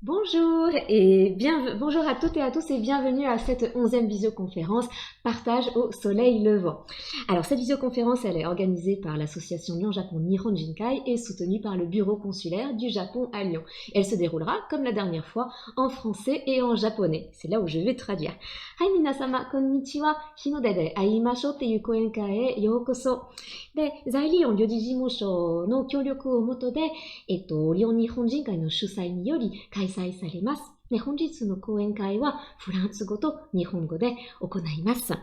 Bonjour à toutes et à tous et bienvenue à cette 11e visioconférence Partage au soleil levant. Alors cette visioconférence, elle est organisée par l'association Lyon-Japon Nihon Jinkai et soutenue par le bureau consulaire du Japon à Lyon. Elle se déroulera, comme la dernière fois, en français et en japonais. C'est là où je vais traduire. Hai minasama, konnichiwa, Hinode de aimashou te yu koenkai e youkoso. で、在リオン領事事務所の協力をもとで、リオン日本人会の主催により開催されます。で、本日の講演会はフランス語と日本語で行います。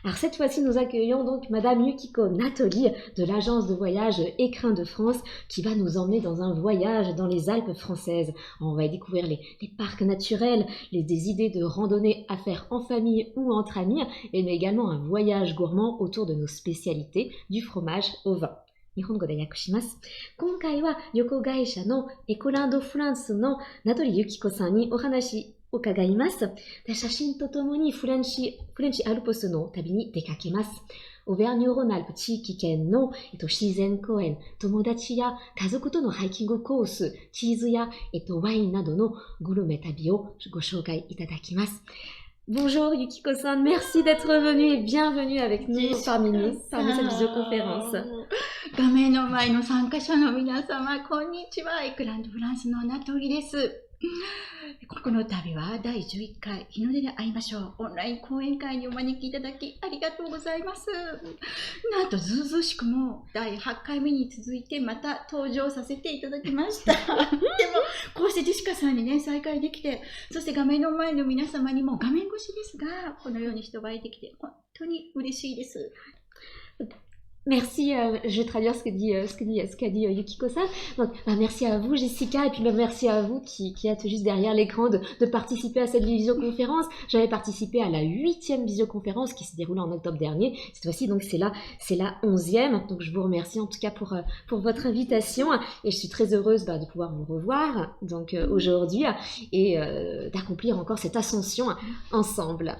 Alors cette fois-ci, nous accueillons donc Madame Yukiko Natoli de l'agence de voyage Écrin de France qui va nous emmener dans un voyage dans les Alpes françaises. On va y découvrir les parcs naturels, des idées de randonnée à faire en famille ou entre amis, mais également un voyage gourmand autour de nos spécialités, du fromage au vin. 日本語で訳します。今回は旅行会社のエコランドフランスの名取由紀子さんにお話を伺います。写真とともにフレンチアルプスの旅に出かけます。オーバーニューロナルプ地域圏の、自然公園、友達や家族とのハイキングコース、チーズや、ワインなどのグルメ旅をご紹介いただきます。Bonjour Yukiko-san, merci d'être venue et bienvenue avec nous parmi cette visioconférence. 画面の前の参加者の皆様、こんにちは。エクランドフランスのナトリです。この度は第11回日の出で会いましょうオンライン講演会にお招きいただきありがとうございます。なんとずうずうしくも第8回目に続いてまた登場させていただきました。でもこうしてジェシカさんにね再会できて、そして画面の前の皆様にも画面越しですがこのように一倍できて本当に嬉しいです。Merci, je vais traduire ce qu'a dit Yukiko-san. Donc, merci à vous Jessica et puis merci à vous qui êtes juste derrière l'écran de participer à cette visioconférence. J'avais participé à la 8e visioconférence qui s'est déroulée en octobre dernier. Cette fois-ci, donc c'est la 11e. Donc je vous remercie en tout cas pour votre invitation et je suis très heureuse de pouvoir vous revoir donc aujourd'hui et d'accomplir encore cette ascension ensemble.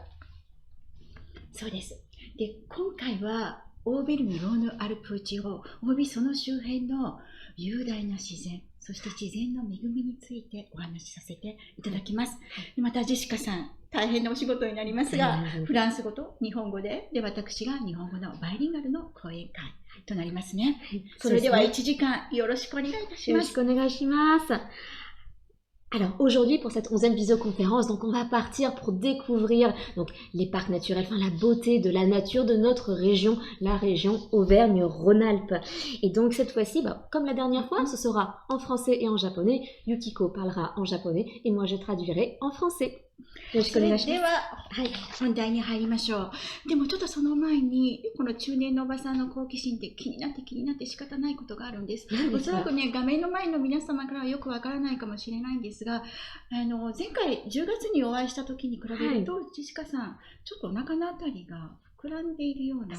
そうです。で、今回はオーベルのローヌアルプ地方およびその周辺の雄大な自然、そして自然の恵みについてお話しさせていただきます。でまたジェシカさん、大変なお仕事になりますが、フランス語と日本語で、私が日本語のバイリンガルの講演会となりますね。それでは1時間よろしくお願いいたします。よろしくお願いします。Alors aujourd'hui pour cette 11e visioconférence, donc on va partir pour découvrir donc les parcs naturels, enfin la beauté de la nature de notre région, la région Auvergne-Rhône-Alpes. Et donc cette fois-ci, comme la dernière fois, ce sera en français et en japonais. Yukiko parlera en japonais et moi je traduirai en français. それでは、本題に入りましょう。でもちょっとその前にこの中年のおばさんの好奇心って気になって仕方ないことがあるんです。おそらくね、画面の前の皆様からはよくわからないかもしれないんですが、前回10月にお会いした時に比べると、ジェシカさんちょっとお腹のあたりが膨らんでいるような。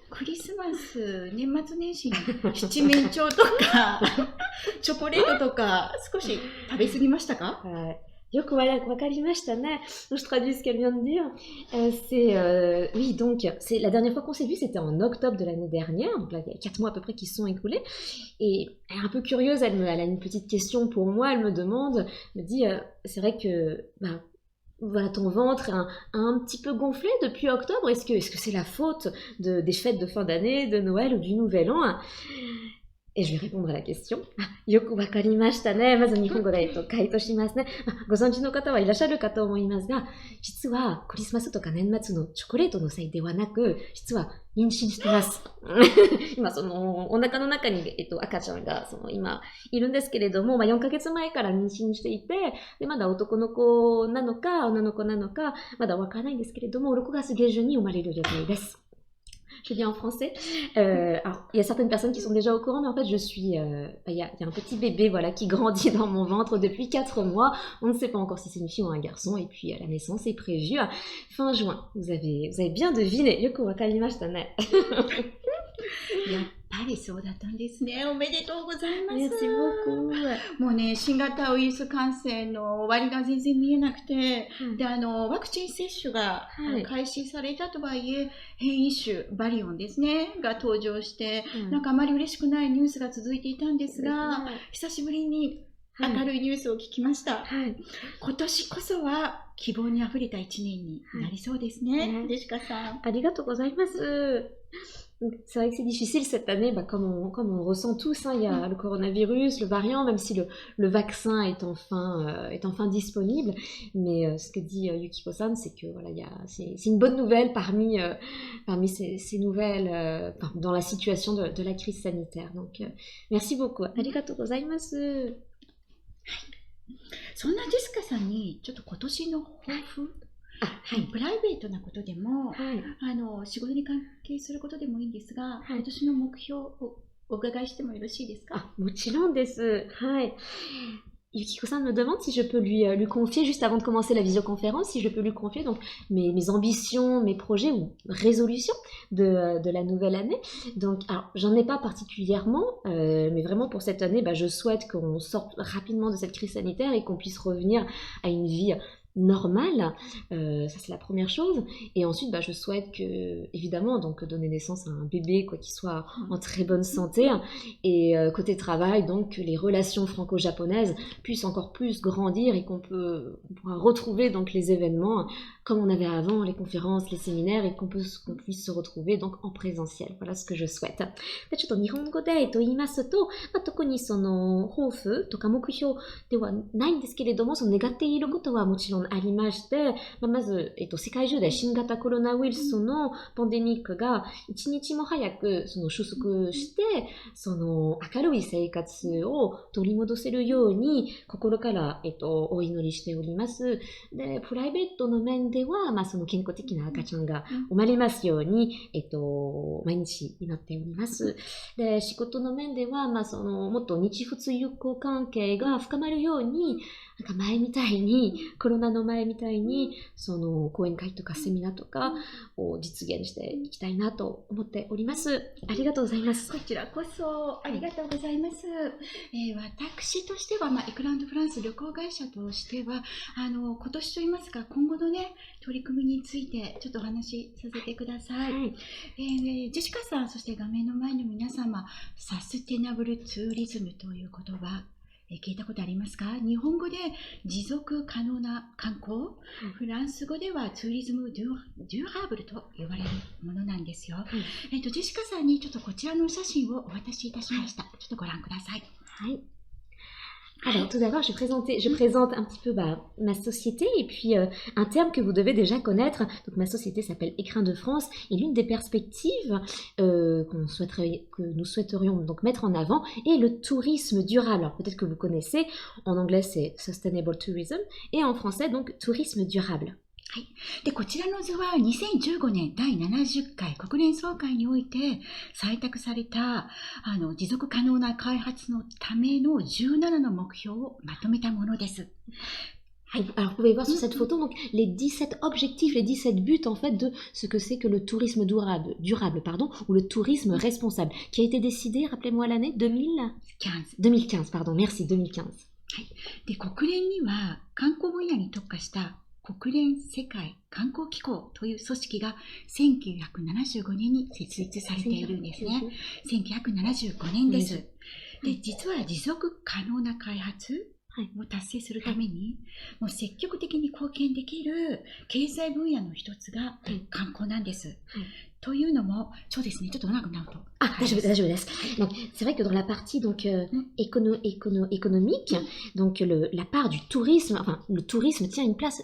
クリスマス、年末年始に七面鳥とかチョコレートとか少し食べ過ぎましたかYoko, wakarimashita, je traduis ce qu'elle vient de dire. Oui, donc, c'est la dernière fois qu'on s'est vu, c'était en octobre de l'année dernière, donc là, il y a 4 mois à peu près qui se sont écoulés. Et elle est un peu curieuse, elle a une petite question pour moi, elle me dit, c'est vrai que, voilà, ton ventre a un petit peu gonflé depuis octobre, est-ce que c'est la faute des fêtes de fin d'année, de Noël ou du Nouvel An? Et je vais répondre à la question. Yoku wakarimashita ne. まず日本語で回答しますね。ご存知の方はいらっしゃるかと思いますが、実はクリスマスとか年末のチョコレートのせいではなく、実は妊娠してます。今お腹の中に赤ちゃんが今いるんですけれども、4ヶ月前から妊娠していて、でまだ男の子なのか女の子なのかまだわからないんですけれども、6月下旬に生まれる予定です。Je dis en français. Alors, il y a certaines personnes qui sont déjà au courant, mais en fait, il y a un petit bébé, voilà, qui grandit dans mon ventre depuis 4 mois. On ne sait pas encore si c'est une fille ou un garçon, et puis la naissance est prévue fin juin. Vous avez bien deviné. Yoku wakarimashita ne. やっぱりそうだったんですね。おめでとうございます。Merci beaucoup. もうね、新型ウイルス感染の終わりが全然見えなくて、でワクチン接種が開始されたとはいえ、変異種バリオンですねが登場して、なんかあまり嬉しくないニュースが続いていたんですが、久しぶりに明るいニュースを聞きました。はい。今年こそは希望にあふれた一年になりそうですね。はいジェシカさん。ありがとうございます。Donc, c'est vrai que c'est difficile cette année, bah, comme on ressent tous, hein, il y a le coronavirus, le variant, même si le vaccin est enfin disponible. Mais ce que dit Yukiko-san, c'est que voilà, c'est une bonne nouvelle parmi ces nouvelles enfin, dans la situation de la crise sanitaire. Donc, merci beaucoup. Arigatou gozaimasu. そんなジェシカさんにちょっと今年の抱負、はい。プライベートなことでも、はい。仕事に関係することでもいいんですが、はい今年の目標をお伺いしてもよろしいですか？Ah, mochiron desu. Hai. Yukiko-san me demande si je peux lui confier, juste avant de commencer la visioconférence, si je peux lui confier donc mes ambitions, mes projets ou résolutions de la nouvelle année. Donc, alors, j'en ai pas particulièrement, mais vraiment pour cette année, bah, je souhaite qu'on sorte rapidement de cette crise sanitaire et qu'on puisse revenir à une vie normale. Ça, c'est la première chose. Et ensuite, bah, je souhaite que, évidemment, donc donner naissance à un bébé quoi, qui soit en très bonne santé. Et côté travail, donc que les relations franco-japonaises puissent encore plus grandir et qu'on pourra retrouver donc les événements comme on avait avant, les conférences, les séminaires, et qu'on puisse se retrouver donc en présentiel. Voilà ce que je souhaite. でちょっと日本語で言いますと、特にその抱負とか目標ではないんですけれども、その願っていることはもちろんありまして、まず、世界中で新型コロナウイルスのパンデミックが一日も早くその収束して、その明るい生活を取り戻せるように心から、お祈りしております。で、プライベートの面では、その健康的な赤ちゃんが生まれますように、毎日祈っております。で、仕事の面では、そのもっと日仏友好関係が深まるように、なんか前みたいに、コロナの前みたいに、その講演会とかセミナーとかを実現していきたいなと思っております。ありがとうございます。こちらこそありがとうございます。私としては、エクランドフランス旅行会社としては、今年といいますか、今後のね、取り組みについてちょっとお話しさせてください。はい。ジェシカさん、そして画面の前の皆様、サステナブルツーリズムという言葉、聞いたことありますか？日本語で持続可能な観光、フランス語ではツーリズムデュラブルと呼ばれるものなんですよ。ジェシカさんにちょっとこちらのお写真をお渡しいたしました。ちょっとご覧ください。はい。Alors tout d'abord, je présente un petit peu ma société et puis un terme que vous devez déjà connaître. Donc ma société s'appelle Écrin de France et l'une des perspectives que nous souhaiterions donc mettre en avant est le tourisme durable. Alors peut-être que vous connaissez, en anglais c'est Sustainable Tourism et en français donc tourisme durable. はい、でこちらの図は2015年第70回国連総会において採択された持続可能な開発のための17の目標をまとめたものです。Alors vous pouvez voir sur cette photo donc, les 17 objectifs, les 17 buts en fait de ce que c'est que le tourisme durable pardon, ou le tourisme responsable, qui a été décidé, rappelez-moi l'année, 2015, pardon, merci, 2015. はい、で国連には観光分野に特化した国連世界観光機構という組織が1975年に設立されているんですね。1975年です。で、実は持続可能な開発を達成するために、もう積極的に貢献できる経済分野の一つが観光なんです。というのも、そうですね、ちょっと長くなると。大丈夫です。Donc, c'est vrai que dans la partie donc, économique, donc la part du tourisme, enfin le tourisme tient une place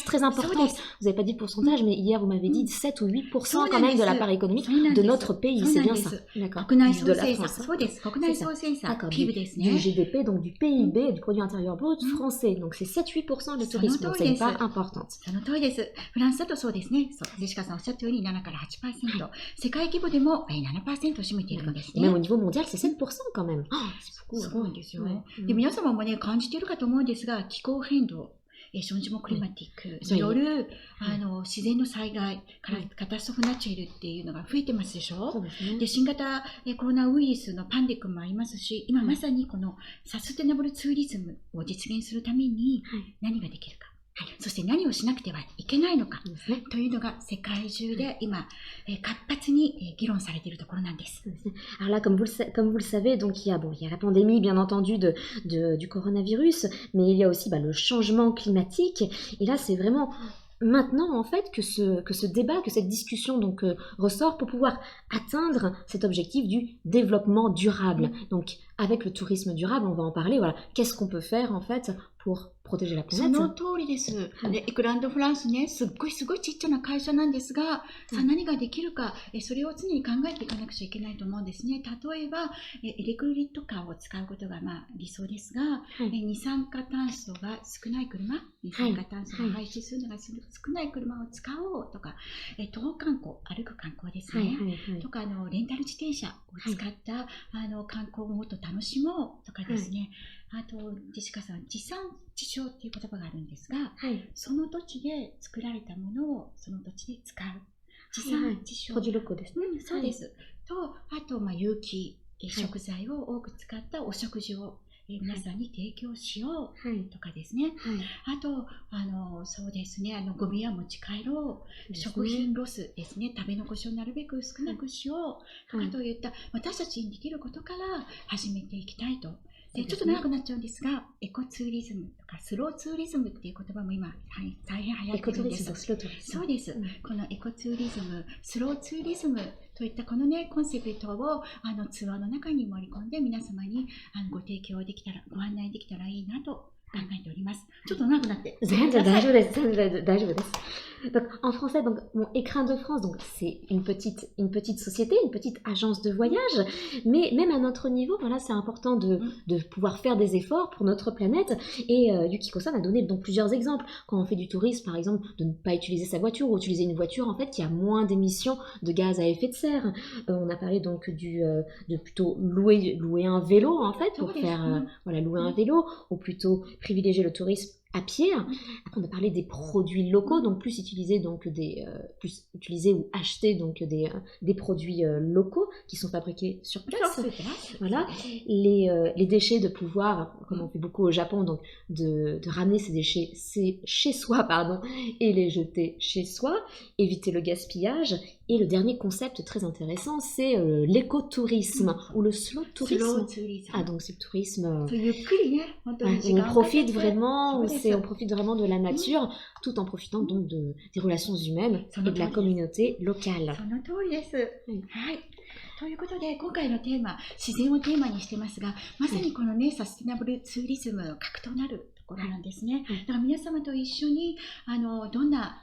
très importante. Vous n'avez pas dit le pourcentage, mais hier vous m'avez dit 7 ou 8% quand même de la part économique de notre pays, c'est bien ça. D'accord. De la France. そうです。国内総生産、PIB ですね。Du GDP, donc du PIB, du produit intérieur brut français. Donc c'est 7-8% le tourisme, donc c'est une part importante. その通りです。フランスだとそうですね。ジェシカさんおっしゃったように7から 8%。世界規模でも 7% を占めているのですね。Même au niveau mondial, c'est 7% quand même. すごいんですよ。で、皆様もね、感じているかと思うんですが、気候変動、ションジモクリマティックによる自然の災害、カタストロフナチュラルっていうのが増えてますでしょ。で、新型コロナウイルスのパンデミックもありますし、今まさにこのサステナブルツーリズムを実現するために何ができるか。そして何をしなくてはいけないのかですね。というのが世界中で今、活発に議論されているところなんです。Alors là, comme vous le savez, donc il y a la pandémie, bien entendu, du coronavirus, mais il y a aussi le changement climatique. Et là, c'est vraiment maintenant, en fait, que ce débat, que cette discussion donc ressort pour pouvoir atteindre cet objectif du développement durable. Donc, avec le tourisme durable, on va en parler. Voilà, qu'est-ce qu'on peut faire, en fait, pour protéger la そ planète? の通りです。で、エクランドフランスね、すごいちっちゃな会社なんですが、さあ何ができるか、それを常に考えていかなくちゃいけないと思うんですね。例えば、エレクトリックカーを使うことが理想ですが、二酸化炭素が少ない車、二酸化炭素が排出するのが少ない車を使おうとか、徒歩観光、歩く観光ですね。とか、レンタル自転車を使った観光をもっと楽しもうとかですね。あと、ジェシカさん、地産地消っていう言葉があるんですが、その土地で作られたものをその土地で使う。地産地消。produits locauxですね。そうです。と、あと、有機食材を多く使ったお食事を皆さんに提供しようとかですね。あと、そうですね、ゴミは持ち帰ろう。食品ロスですね。食べ残しをなるべく少なくしよう。とかといった、私たちにできることから始めていきたいと。でちょっと長くなっちゃうんですが、エコツーリズムとかスローツーリズムっていう言葉も今、大変流行ってるんです。そうです。このエコツーリズム、スローツーリズムといったこのね、コンセプトをツアーの中に盛り込んで皆様にご提供できたら、ご案内できたらいいなと考えております。ちょっと長くなって。全然大丈夫です。大丈夫です。Donc, en français, donc, Écrin de France, donc, c'est une petite société, une petite agence de voyage, mais même à notre niveau, voilà, c'est important de pouvoir faire des efforts pour notre planète. Et Yukiko-san a donné donc plusieurs exemples. Quand on fait du tourisme, par exemple, de ne pas utiliser sa voiture ou utiliser une voiture en fait qui a moins d'émissions de gaz à effet de serre. On a parlé donc de plutôt louer un vélo en fait pour faire louer un vélo, ou plutôt privilégier le tourisme à pied. Après, on a parlé des produits locaux, donc plus utiliser ou acheter donc des produits locaux qui sont fabriqués sur place. Voilà, les déchets, de pouvoir, comme on fait beaucoup au Japon, donc de ramener ces déchets chez soi, et les jeter chez soi, éviter le gaspillage. Et le dernier concept très intéressant, c'est l'écotourisme ou le slow tourisme. Ah, donc c'est le tourisme où on profite vraiment, on profite vraiment de la nature, tout en profitant donc des relations humaines et de la communauté locale. その通りです。はい。ということで、今回のテーマ、自然をテーマにしてますが、まさにこのね、サステナブルツーリズムの核となるところなんですね。だから皆様と一緒に、どんな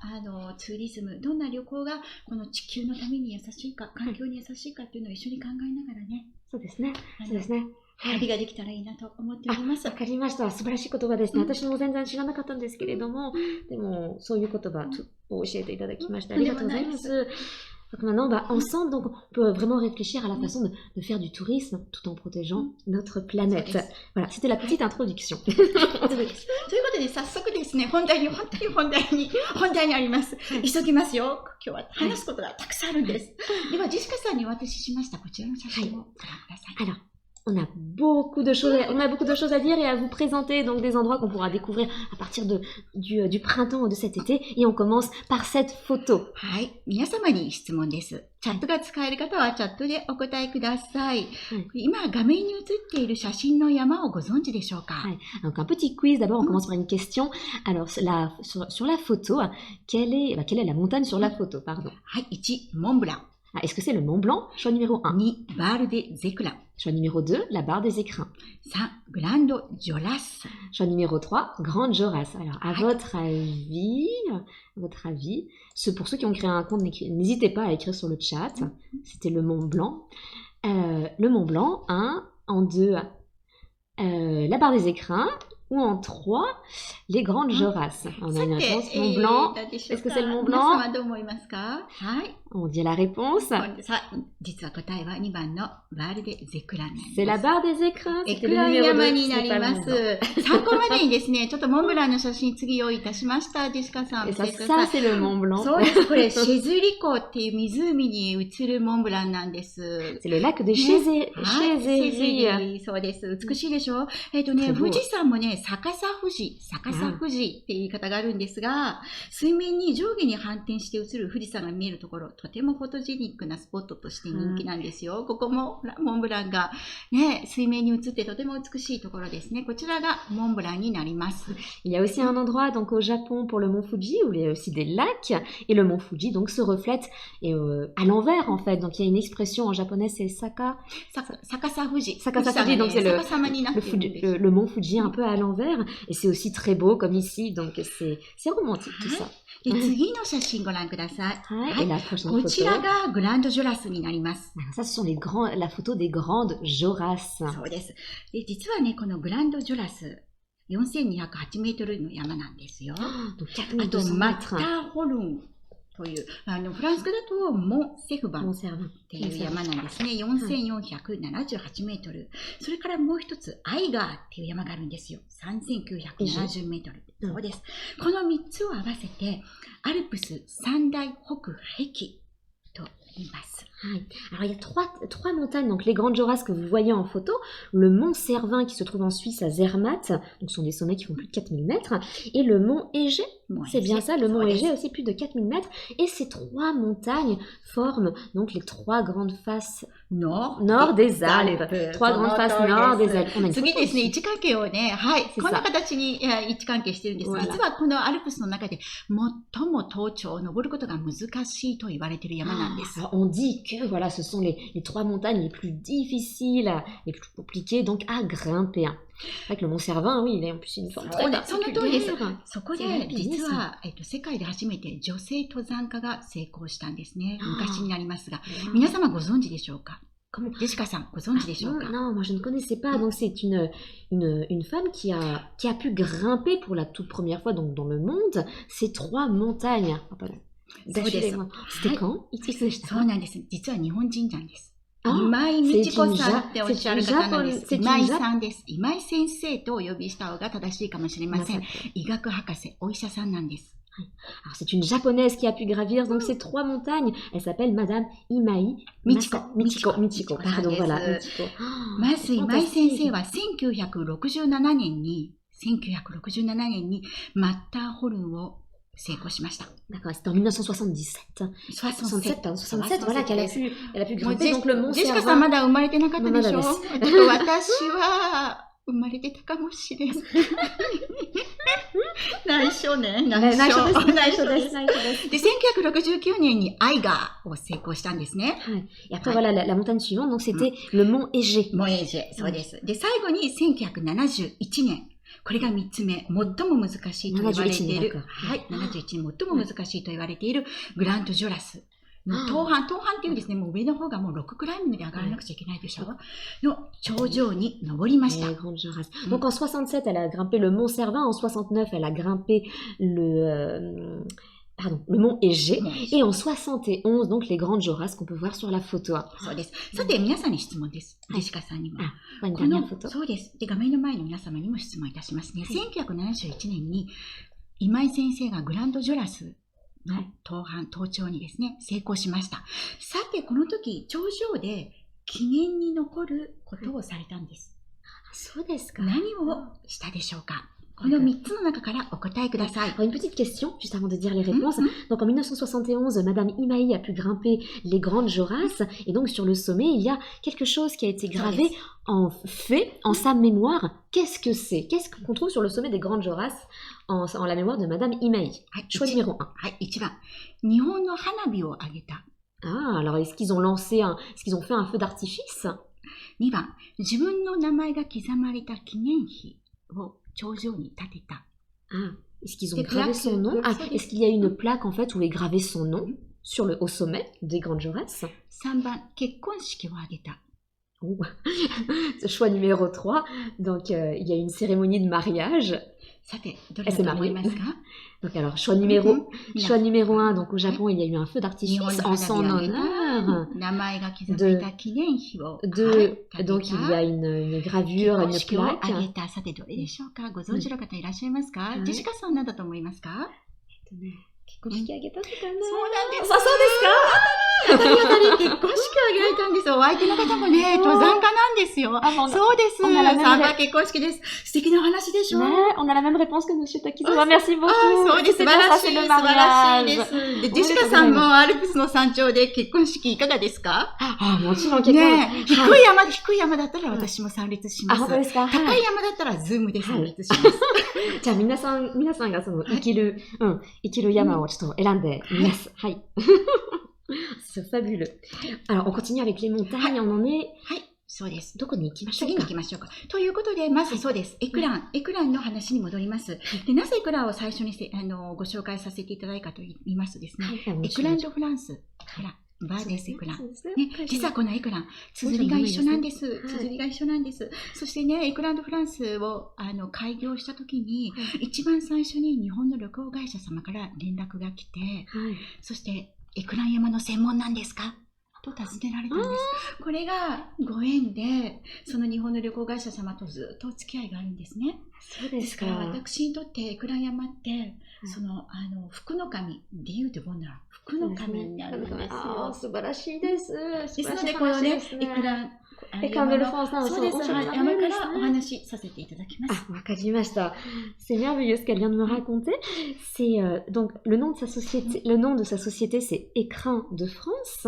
ツーリズム、どんな旅行がこの地球のために優しいか、環境に優しいかっていうのを一緒に考えながらね。そうですね。そうですね。旅ができたらいいなと思っております。わかりました。素晴らしい言葉ですね。私も全然知らなかったんですけれども、でもそういう言葉を教えていただきましてありがとうございます。Donc maintenant, ensemble, donc, on peut vraiment réfléchir à la façon de faire du tourisme tout en protégeant notre planète. Voilà, c'était la petite introduction. ということで、早速ですね、本題にあります。急ぎますよ。今日は話すことがたくさんあるんです。では、ジェシカさんにお渡ししましたこちらの写真をご覧ください。Alors, on a beaucoup de choses à dire et à vous présenter, donc des endroits qu'on pourra découvrir à partir du printemps ou de cet été. Et on commence par cette photo. はい。皆様に質問です。チャットが使える方はチャットでお答えください。今、画面に映っている写真の山をご存知でしょうか？ Donc un petit quiz. D'abord, on commence par une question. Alors, sur la photo, quelle est la montagne sur la photo, pardon? はい。1、モンブラン。Est-ce que c'est le Mont Blanc? Choix numéro 1. 2、バールデゼクラン。Choix numéro 2, la barre des écrins. 3、グランドジョラス。Choix numéro 3, Grande Jorasse. Alors, à votre avis, pour ceux qui ont créé un compte, n'hésitez pas à écrire sur le chat. C'était le Mont Blanc. Le Mont Blanc, 1, en 2, la barre des écrins. Ou en 3, les Grandes Jorasses. On a une réponse Mont Blanc. Est-ce que c'est le Mont Blanc? On dit la réponse. さあ、実は答えは2番のワールデゼクランなんです。 C'est la barre des écrins. エ C'était ク le ラン numéro 山 2. にな C'est り pas ま le す Mont-Blanc. 参考までにですね、ちょっとモンブランの写真次用意いたしました。ジェシカさん Et 見 ça, てくださ ça い。 c'est le Mont Blanc. そうです。これ、シェズリ湖っていう湖に映るモンブランなんです。 C'est le lac de はい、シェズ Chézéry. リ、そうです。美しいでしょ。すごい富士山もね、逆さ富士っていう言い方があるんですが、水面に上下に反転して映る富士山が見えるところ、とてもフォトジェニックなスポットとして人気なんですよ。ここもモンブランがね、水面に映ってとても美しいところですね。こちらがモンブランになります。 Il y a aussi un endroit donc au Japon pour le mont Fuji où il y a aussi des lacs et le mont Fuji donc se reflète et, à l'envers en fait. Donc il y a une expression en japonais c'est Saka. 逆さ富士。 Sakasa 富士 Fuji, donc c'est 逆さまになってるんです。 le mont Fuji un peu à l'envers et c'est aussi très beau comme ici donc c'est romantique tout ça. で、次の写真ご覧ください。 Et la prochaine こち photo. らがグランドジョラスになります。 Ça ce sont la photo des grandes Joras. そうです。で、実はね、このグランドジョラス、4208メートルの山なんですよ。 Donc あと、 4200 マッタ mètres. ーホルンという、フランス語だとモン・セフバン Mont っ Cervin. ていう山なんですね。4478メートル。それからもう一つ、アイガーっていう山があるんですよ。3970メートル。そうです。この3つを合わせて、アルプス三大北壁と言います。 Alors il y a trois montagnes, donc les grandes Joras que vous voyez en photo, le mont Cervin qui se trouve en Suisse à Zermatt, donc ce sont des sommets qui font plus de 4000 mètres, et le mont Égée, c'est bien ça, le mont Égée aussi plus de 4000 mètres, et ces trois montagnes forment donc les trois grandes faces nord des Alpes, trois grandes faces nord des Alpes. On a une 次 photo ですね、 ici. 位置関係をね、はい、 C'est こんな ça. 形に位置関係してるんです。 Voilà. 実はこのアルプスの中で最も登頂を登ることが難しいと言われている山なんです。 Alors, on dit que voilà, ce sont les trois montagnes les plus difficiles, les plus compliquées donc à grimper. C'est vrai que le mont Cervin, oui, il est en plus une forme très その通りです。 particulière. そこで実は、世界で初めて女性登山家が成功したんですね。昔になりますが、皆様ご存知でしょうか？ Comment ジェシカさんご存知でしょうか？ Non, moi je ne connaissais pas. Donc c'est une femme qui a pu grimper pour la toute première fois donc dans le monde ces trois montagnes. Ah, pardon. C'était quand? いつでした？そうなんです。実は日本人なんです。 Ah, 今井美智子さんっておっしゃる方なんです。 c'est une 今井さんです。今井先生とお呼びした方が正しいかもしれません。 Alors 医学博士、お医者さんなんです。 c'est une japonaise qui a pu gravir donc ces trois montagnes. Elle s'appelle Madame Imai Michiko. Michiko. Pardon, voilà. Michiko. まず今井先生は1967年にマッターホルンを成功しました。 D'accord, c'était en 1977. 67, pardon, 67, voilà, qu'elle a pu grimper donc le mont ジェシカさんま Cervin. だ生まれてなかったでしょ？まだですちょっと私は生まれてたかもしれない。内緒ね。内緒です。で、1969年にアイガーを成功したんですね。 Et après, voilà, la montagne suivante, donc c'était le mont Égée. モンエジェ、そうです。で、最後に1971年。これが3つ目。最も難しいと言われている。はい。71年最も難しいと言われているグランドジョラス。東半っていうですね、もう上の方がもう6クライムまで上がらなくちゃいけないでしょ。の頂上に登りました。 Donc en 67, elle a grimpé le mont Cervin. En 69, elle a grimpé le mont Égée. Et en 71, donc les grandes Joras qu'on peut voir sur la photo. そうです。さて、皆さんに質問です。ジェシカさんにも。 Une この dernière photo. そうです。で、画面の前の皆様にも質問いたしますね。1971年に今井先生がグランドジョラスの登頂にですね、成功しました。さて、この時、頂上で記念に残ることをされたんです。そうですか。何をしたでしょうか？この3つの中からお答えください。 Alors, une petite question, juste avant de dire les réponses. Donc en 1971, Madame Imai a pu grimper les grandes Joras. Et donc sur le sommet, il y a quelque chose qui a été gravé en sa mémoire. Qu'est-ce que c'est? Qu'est-ce qu'on trouve sur le sommet des grandes Joras en la mémoire de Madame Imai? Choix numéro 1. はい、1番。日本の花火を上げた。 Ah, alors est-ce qu'ils ont fait un feu d'artifice? 2番。自分の名前が刻まれた記念碑を頂上に建てた。 Ah, est-ce qu'ils ont gravé son nom? Ah, est-ce qu'il y a une plaque en fait où est gravé son nom au sommet des grandes Joras? 3番。結婚式を挙げた。Oh. Choix numéro 3, donc il y a une cérémonie de mariage. さて、どれだと思いますか？ Donc alors, choix numéro 1, donc au Japon, il y a eu un feu d'artifice en son honneur. 名前が刻まれた記念碑を。Donc il y a une gravure, une 式を挙 plaque. げた。さて、どれでしょうか？ご存知の方いらっしゃいますか？ジェシカさん何だと思いますか？結婚式あげたのかな？そうなんです。あ、そうですか？当たり当たり結婚式を挙げられたんですよ。お相手の方もね、登山家なんですよ。そうです。サーバー結婚式です。素敵なお話でしょ？ On a la même réponse que Monsieur Takizawa. Merci beaucoup. そうです。素晴らしい。素晴らしいです。で、ジェシカさんもアルプスの山頂で結婚式いかがですか？もちろん結婚。ね、低い山だったら私も参列します。本当ですか？高い山だったらズームで参列します。じゃあ皆さんがその生きる山をちょっと選んでみます。はい。C'est fabuleux. Alors, on continue avec les montagnes. On en est. はい。そうです。どこに行きましょうか？次に行きましょうか。ということで、まずそうです。エクランの話に戻ります。で、なぜエクランを最初にご紹介させていただいたかと言いますとですね、エクランドフランス。バーデスエクラン。実はこのエクラン、綴りが一緒なんです。そしてね、エクランドフランスを開業したときに、一番最初に日本の旅行会社様から連絡が来て、そして、エクラン山の専門なんですかと尋ねられたんです。これがご縁で、その日本の旅行会社様とずっとお付き合いがあるんですね。そうですか。ですから私にとってエクラン山って、その福の神、ディユード・ボンダー、福の神になるんですよ。素晴らしいです。ですので、このね、エクラン、そうです。山からお話しさせていただきます。わかりました。C'est merveilleux ce qu'elle vient de me raconter. C'est donc le nom de sa société, c'est Écrin de France.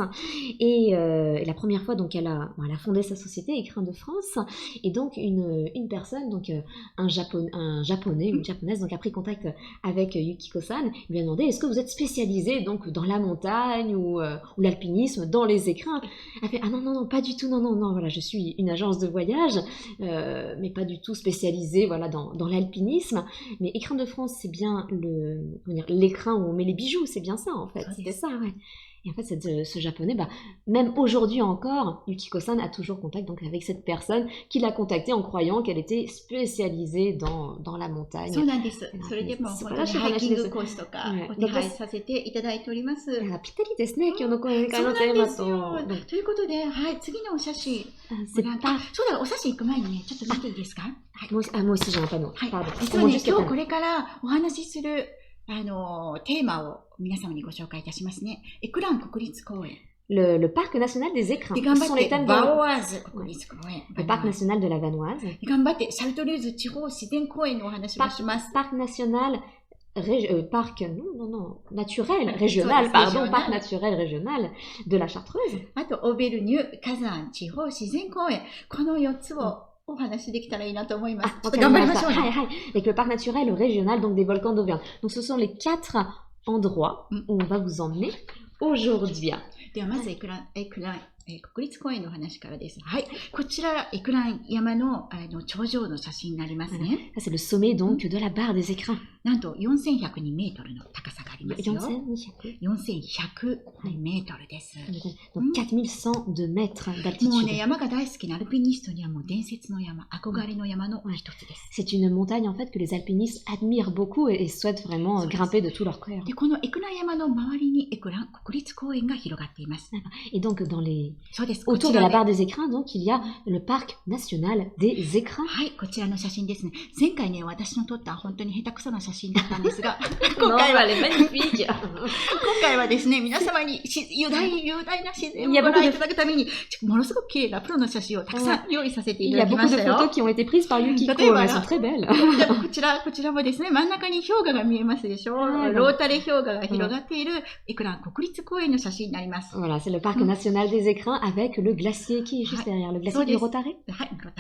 Et la première fois, donc elle a fondé sa société Écrin de France. Et donc une personne, donc un japonais, une japonaise, donc a pris contact avec Yukiko-san. Il lui a demandé est-ce que vous êtes spécialisé donc dans la montagne ou l'alpinisme, dans les écrins? Elle a fait non, pas du tout, non. Voilà, je suis une agence de voyage, mais pas du tout spécialisée dans l'alpinisme. Mais Écrin de France, c'est bien l'écrin où on met les bijoux, c'est bien ça en fait. C'était ça, ouais. Et en fait, ce japonais, même aujourd'hui encore, Yukiko-san a toujours contact donc, avec cette personne qui l'a contactée en croyant qu'elle était spécialisée dans la montagne. そうなんです。それでも本当にハイキングコースとかお手配させていただいております。ぴったりですね、今日の講演会のテーマと。ということで、はい、次のお写真。そうだ、お写真行く前にね、ちょっと見ていいですか？もう一度、実はね、今日これからお話しするテーマを皆様にご紹介いたしますね。エクラン国立公園。Le parc national des écrins. で、頑張って、バオワーズ国立公園。Le parc national de la Vanoise. 頑張って、シャルトルーズ地方自然公園のお話をします。Parc national, parc régional régional de la Chartreuse. あと、オーベルニュ火山地方自然公園。この4つをお話できたらいいなと思います。ちょっと頑張りましょうね。Avec le parc naturel régional donc des volcans d'Auvergne. Donc ce sont les 4 endroits où on va vous emmener aujourd'hui. ではまずエクラン国立公園の話からです。はい。こちら、エクラン山の頂上の写真になりますね。C'est le sommet donc de la barre des écrins. なんと4102メートルの高さがありますよ。4102メートルです。Donc 4102 mètres d'altitude. もうね、山が大好きなアルピニストにはもう伝説の山、憧れの山の一つです。C'est une montagne en fait que les alpinistes admirent beaucoup et souhaitent vraiment grimper de tout leur cœur. で、このエクラン山の周りにエクラン国立公園が広がっています。Et donc autour de la barre des écrins, donc il y a le parc national des écrins. はい、こちらの写真ですね。前回ね、私の撮った本当に下手くそな写真だったんですが、今回はですね、皆様に雄大な自然をご覧いただくために、ものすごく綺麗なプロの写真をたくさん用意させていただきましたよ。Il y a beaucoup de photos qui ont été prises par Yukiko, elles sont très belles. こちらもですね、真ん中に氷河が見えますでしょう。ロータレ氷河が広がっているエクラン国立公園の写真になります。Voilà, c'est le parc national des écrins avec le glacier qui est juste derrière, le glacier du Rotaré. はい、そ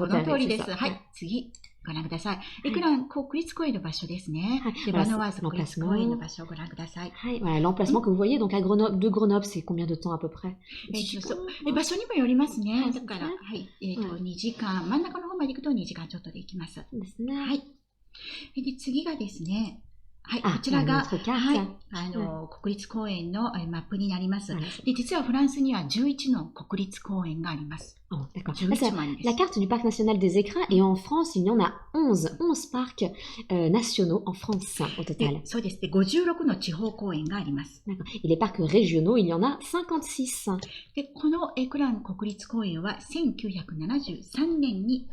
の通りです。はい、次。ご覧ください。エクラン国立公園の場所ですね。バノワーズ国立公園の場所をご覧ください。はい、l'emplacement que vous voyez, donc à Grenoble, de Grenoble, c'est combien de temps à peu près? 場所にもよりますね。だから、はい、2時間、真ん中の方まで行くと2時間ちょっとで行きます。ですね。はい。で、次がですね、はい、 Ah, こちらが、 notre carte. はい、国立公園のマップになります。 Voilà. で、実はフランスには11の国立公園があります。 Oh, d'accord. 11もあるんです。 La carte du parc national des écrins, et en France, il y en a 11 parcs nationaux en France au で total. そうです。で、56の地方公園があります。 D'accord. Et les parcs régionaux, il y en a 56. で、このエクラン国立公園は1973年に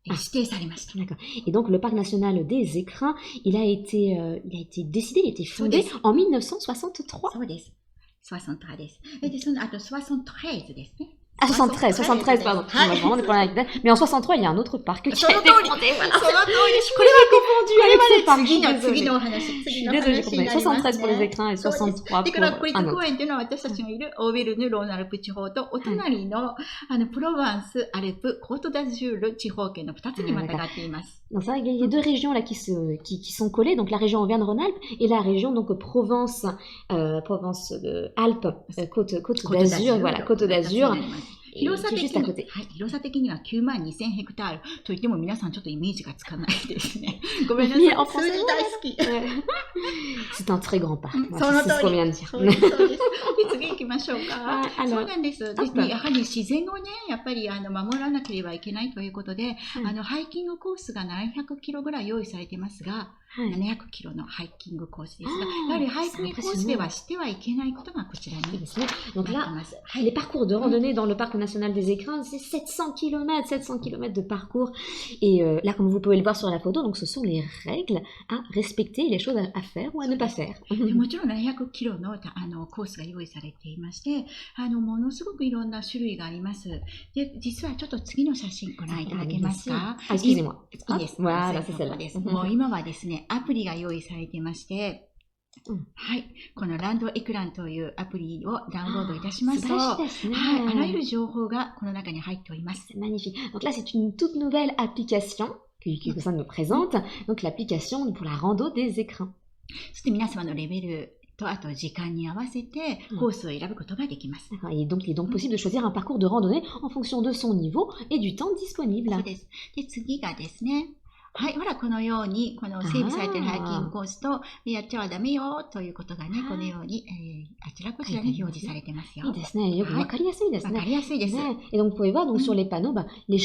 指定されました。 D'accord. Et donc le parc national des écrins, il a été décidé, il a été fondé en 1963. そうです。63です。で、その後73ですね。 Ah, 73, pardon. On a vraiment des problèmes avec ça. Mais en 63, il y a un autre parc qui a été fondé. Voilà. その通りです。Je l'ai confondu avec ce parc. Je suis 次 désolée. のお話。 Je 次 suis の désolée, j'ai 話に compris. なりますね。 73 pour les écrins et 63で、この pour 国 un 立公 autre. 園というのは私たちのいるオーベルヌ・ローナルプ地方とお隣の、プロヴァンス、アレプ、コートダジュール地方圏の2つにまたがっています。 Donc c'est vrai qu'il y a deux régions là qui sont collées, donc la région Auvergne-Rhône-Alpes et la région donc Provence, Alpes, Côte d'Azur, voilà, Côte d'Azur, et qui est juste à côté. はい、広さ的には92,000ヘクタールといっても皆さんちょっとイメージがつかないですね。ごめんなさい。数字大好き。 C'est un très grand parc. その C'est ce 通 qu'on り。 vient de そうです。 dire. そうです。で、次行きましょうか。そうなんです。ですね、やはり自然をね、やっぱり守らなければいけないということで、ハイキングコースが700キロぐらい用意されていますが、700キロのハイキングコースですが、やはりハイキングコースではしてはいけないことがこちらに。 Donc là, les parcours de randonnée dans le parc national des écrins, c'est 700 km de parcours. Et là, comme vous pouvez le voir sur la photo, donc ce sont les règles à respecter, les choses à faire ou à ne pas faire. でもちろん700キロのコースが用意されていまして、ものすごくいろんな種類があります。で、実はちょっと次の写真ご覧いただけますか？ Ah, excusez-moi. いいです。Voilà, c'est celle-là. もう今はですね、アプリが用意されていまして、はい、このランドエクランというアプリをダウンロードいたしますと、はい、あらゆる情報がこの中に入っております。 C'est magnifique. Donc là, c'est une toute nouvelle application que ça nous présente. Donc l'application pour la rando des écrins. そして皆様のレベルとあと時間に合わせてコースを選ぶことができます。 Et donc, il est donc possible de choisir un parcours de randonnée en fonction de son niveau et du temps disponible. そうです。で、次がですね、はい、ほら、このように、この整備されているハイキングコースと、やっちゃはダメよということがね、このように、あちらこちらに表示されてますよ。いいですね。よくわかりやすいですね。わかりやすいです。Et donc, vous pouvez voir donc, sur les panneaux les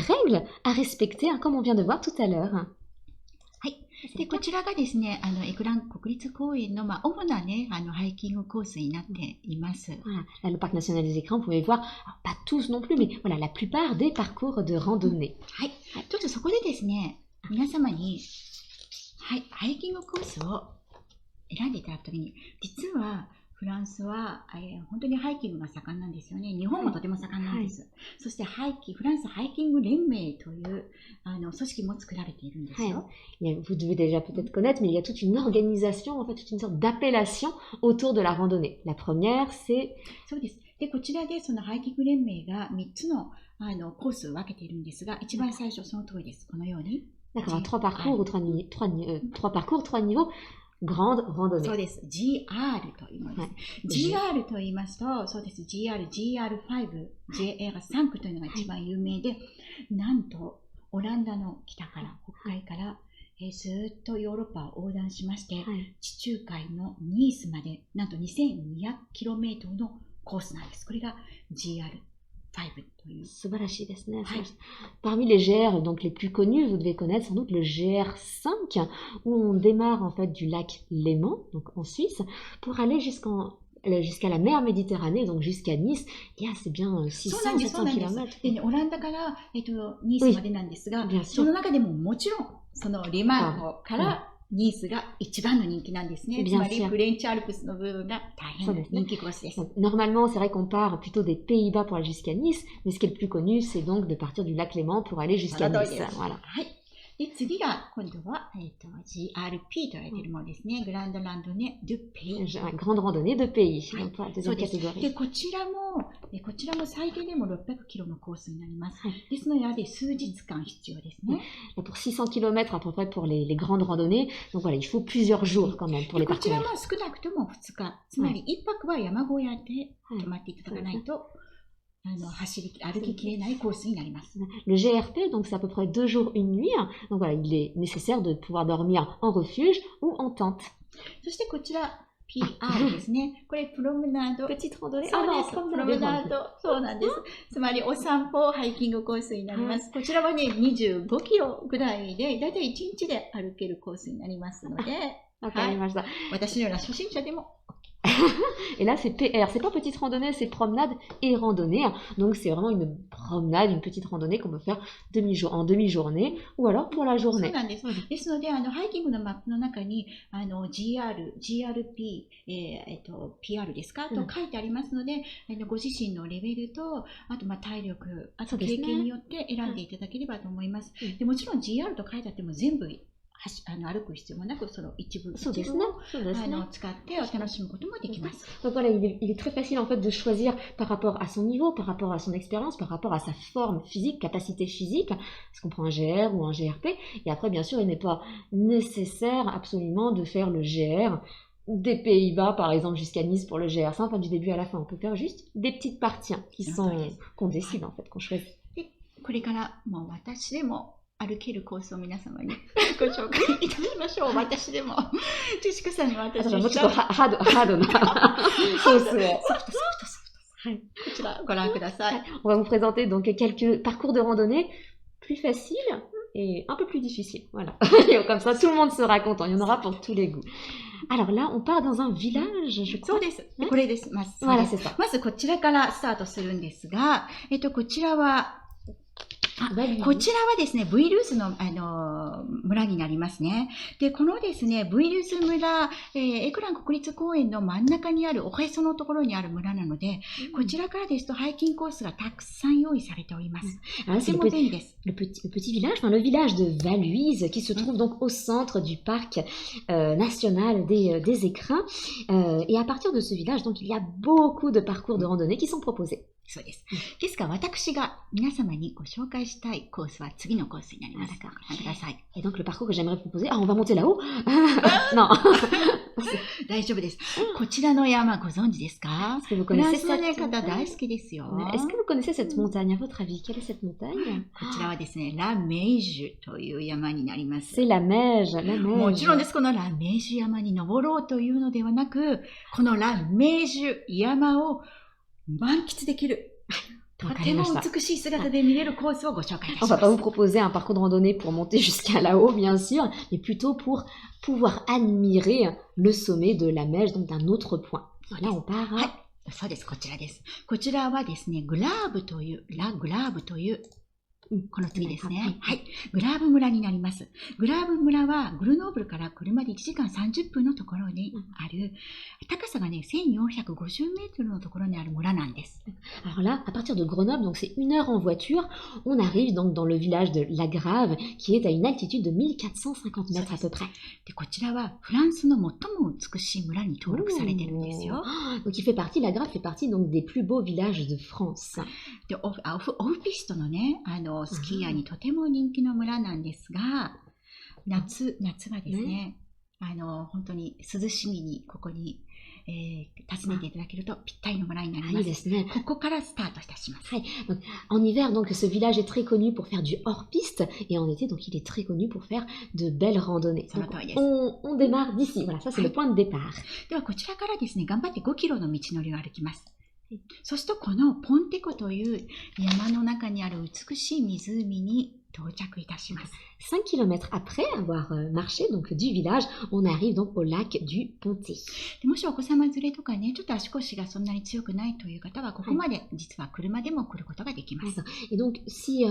règles à respecter, comme on vient de voir tout à l'heure. はい。で、こちらがですね、エクラン国立公園の、主なね、ハイキングコースになっています。Voilà. Là, le parc national des écrins, vous pouvez voir, alors, pas tous non plus, mais voilà, la plupart des parcours de randonnée. はい。ちょっとそこでですね、皆様に、はい、ハイキングコースを選んでいただくときに、実はフランスは、本当にハイキングが盛んなんですよね。日本もとても盛んなんです。はい、そしてフランスハイキング連盟という組織も作られているんですよ。Vous devez déjà peut-être connaître, mais il y a toute une organisation, en fait, toute une sorte d'appellation autour de la randonnée. La première, c'est... そうです。で、こちらでそのハイキング連盟が3つのコースを分けているんですが、一番最初その通りです。このように。D'accord, 3 parcours ou 3 parcours, 3 niveaux, grande randonnée. そうです。GR というものです。GR と言いますと、そうです。GR、GR5、JR3 というのが一番有名で、なんと、オランダの北から、北海から、ずっとヨーロッパを横断しまして、地中海のニースまで、なんと 2200km のコースなんです。これが GR5。Parmi les GR donc les plus connus, vous devez connaître sans doute le GR5 où on démarre en fait du lac Léman, donc en Suisse, pour aller jusqu'à la mer Méditerranée, donc jusqu'à Nice. Et c'est bien 600-700 km. オランダから、ニースまでなんですが、その中でももちろんそのレマンからニースが一番の人気なんですね。つまりフレンチアルプスの部分が大変人気コースです。Normalement, c'est vrai qu'on part plutôt des Pays-Bas pour aller jusqu'à Nice, mais ce qui est le plus connu, c'est donc de partir du lac Léman pour aller jusqu'à Nice. Voilà. はい。で、次が、今度は、GRP と言われているものですね。グランドランドネ・ドゥ・ペイ。Grande randonnée de pays. はい、そうです。で、こちらも最低でも600キロのコースになります。ですので、やはり数日間必要ですね。Pour 600 km à peu près pour les grandes randonnées, donc voilà, il faut plusieurs jours quand même pour les parcourir. こちらも少なくとも2日。つまり1泊は山小屋で泊まっていただかないと、歩ききれないコースになります。Le GRP, donc c'est à peu près 2 jours, 1 nuit. Donc voilà, il est nécessaire de pouvoir dormir en refuge ou en tente. そしてこちら PR ですね。これプロムナード。Petite randonnée. そうです。プロムナード。そうなんです。つまりお散歩、ハイキングコースになります。こちらはね、25キロぐらいで、だいたい1日で歩けるコースになりますので、はい、私のような初心者でも。Et là, c'est PR. C'est pas petite randonnée, c'est promenade et randonnée. Donc, c'est vraiment une promenade, une petite randonnée qu'on peut faire en demi-journée ou alors pour la journée. そうなんです。ですので、ハイキングのマップの中に、GRP、PR ですか、と書いてありますので、ご自身のレベルと、あと、体力、あと経験によって選んでいただければと思います。でもちろん GR と書いてあっても全部、歩く必要もなく、その一部を使ってお楽しむこともできます。Donc voilà, il est très facile en fait de choisir par rapport à son niveau, par rapport à son expérience, par rapport à sa forme physique, capacité physique. Est-ce qu'on prend un GR ou un GRP? Et après, bien sûr, il n'est pas nécessaire absolument de faire le GR des Pays-Bas, par exemple, jusqu'à Nice pour le GR. Ça, enfin, du début à la fin, on peut faire juste des petites parties qu'on décide en fait, qu'on choisit. これからもう私でも歩けるコースを皆様にご紹介いたしましょう。私でも。ジェシカさんに私もうちょっとハードなコースを。こちらご覧ください。On va vous présenter donc quelques parcours de randonnée plus faciles et un peu plus difficiles. Voilà. Comme ça, tout le monde sera content. Il y en aura pour tous les goûts. Alors là, on part dans un village, je crois. そうです。これです。Voilà, c'est ça. まずこちらからスタートするんですが、こちらはこちらはですね、ブイルーズの、村になりますね。で、このですね、ブイルーズ村、エクラン国立公園の真ん中にある、おへそのところにある村なので、こちらからですとハイキングコースがたくさん用意されております。とても便利です。Le petit village, le village de Valuise, qui se trouve donc au centre du parc national des écrins. Et à partir de ce village, donc, il y a beaucoup de parcours de randonnée qui sont proposés. そうです。ですが、私が皆様にご紹介したいコースは次のコースになります。ご覧ください。Et donc, le parcours que j'aimerais proposer, on va monter là-haut? Non. 大丈夫です。こちらの山ご存知ですか？フランスの方大好きですよ。Est-ce que vous connaissez cette montagne? À votre avis, quelle est cette montagne? こちらはですね、ラ・メイジュという山になります。C'est la Meige, la Meige. もちろんです。このラ・メイジュ山に登ろうというのではなく、このラ・メイジュ山を満喫できる。とても美しい姿で見れるコースをご紹介いたします。On va pas vous proposer un parcours de randonnée pour monter jusqu'à là-haut, bien sûr, mais plutôt pour pouvoir admirer le sommet de la Meige, donc d'un autre point. Là, on part. はい、そうです。こちらです。こちらはですね、グラーブという、この次ですね。はい。グラーブ村になります。グラーブ村はグルノーブルから車で1時間30分のところにある、高さがね、1450メートルのところにある村なんです。Alors là, à partir de Grenoble, donc c'est 1 heure en voiture, on arrive donc dans le village de La Grave, qui est à une altitude de 1450 mètres à peu près. で、こちらはフランスの最も美しい村に登録されてるんですよ。Donc La Grave fait partie donc des plus beaux villages de France. で、オフピストのね、スキーヤーにとても人気の村なんですが、夏はですね、本当に涼しみにここに、訪ねていただけるとぴったりの村になります。ここからスタートいたします。Donc, en hiver, donc, ce village est très connu pour faire du hors-piste, et en été, donc, il est très connu pour faire de belles randonnées. Donc, on démarre d'ici. Voilà, ça c'est le point de départ. ではこちらからですね、頑張って5キロの道のりを歩きます。そうするとこのポンテコという山の中にある美しい湖に到着いたします。5 km après avoir marché donc du village, on arrive donc au lac du Pontet. もしお子様連れとかね、ちょっと足腰がそんなに強くないという方はここまで実は車でも来ることができます。Et donc si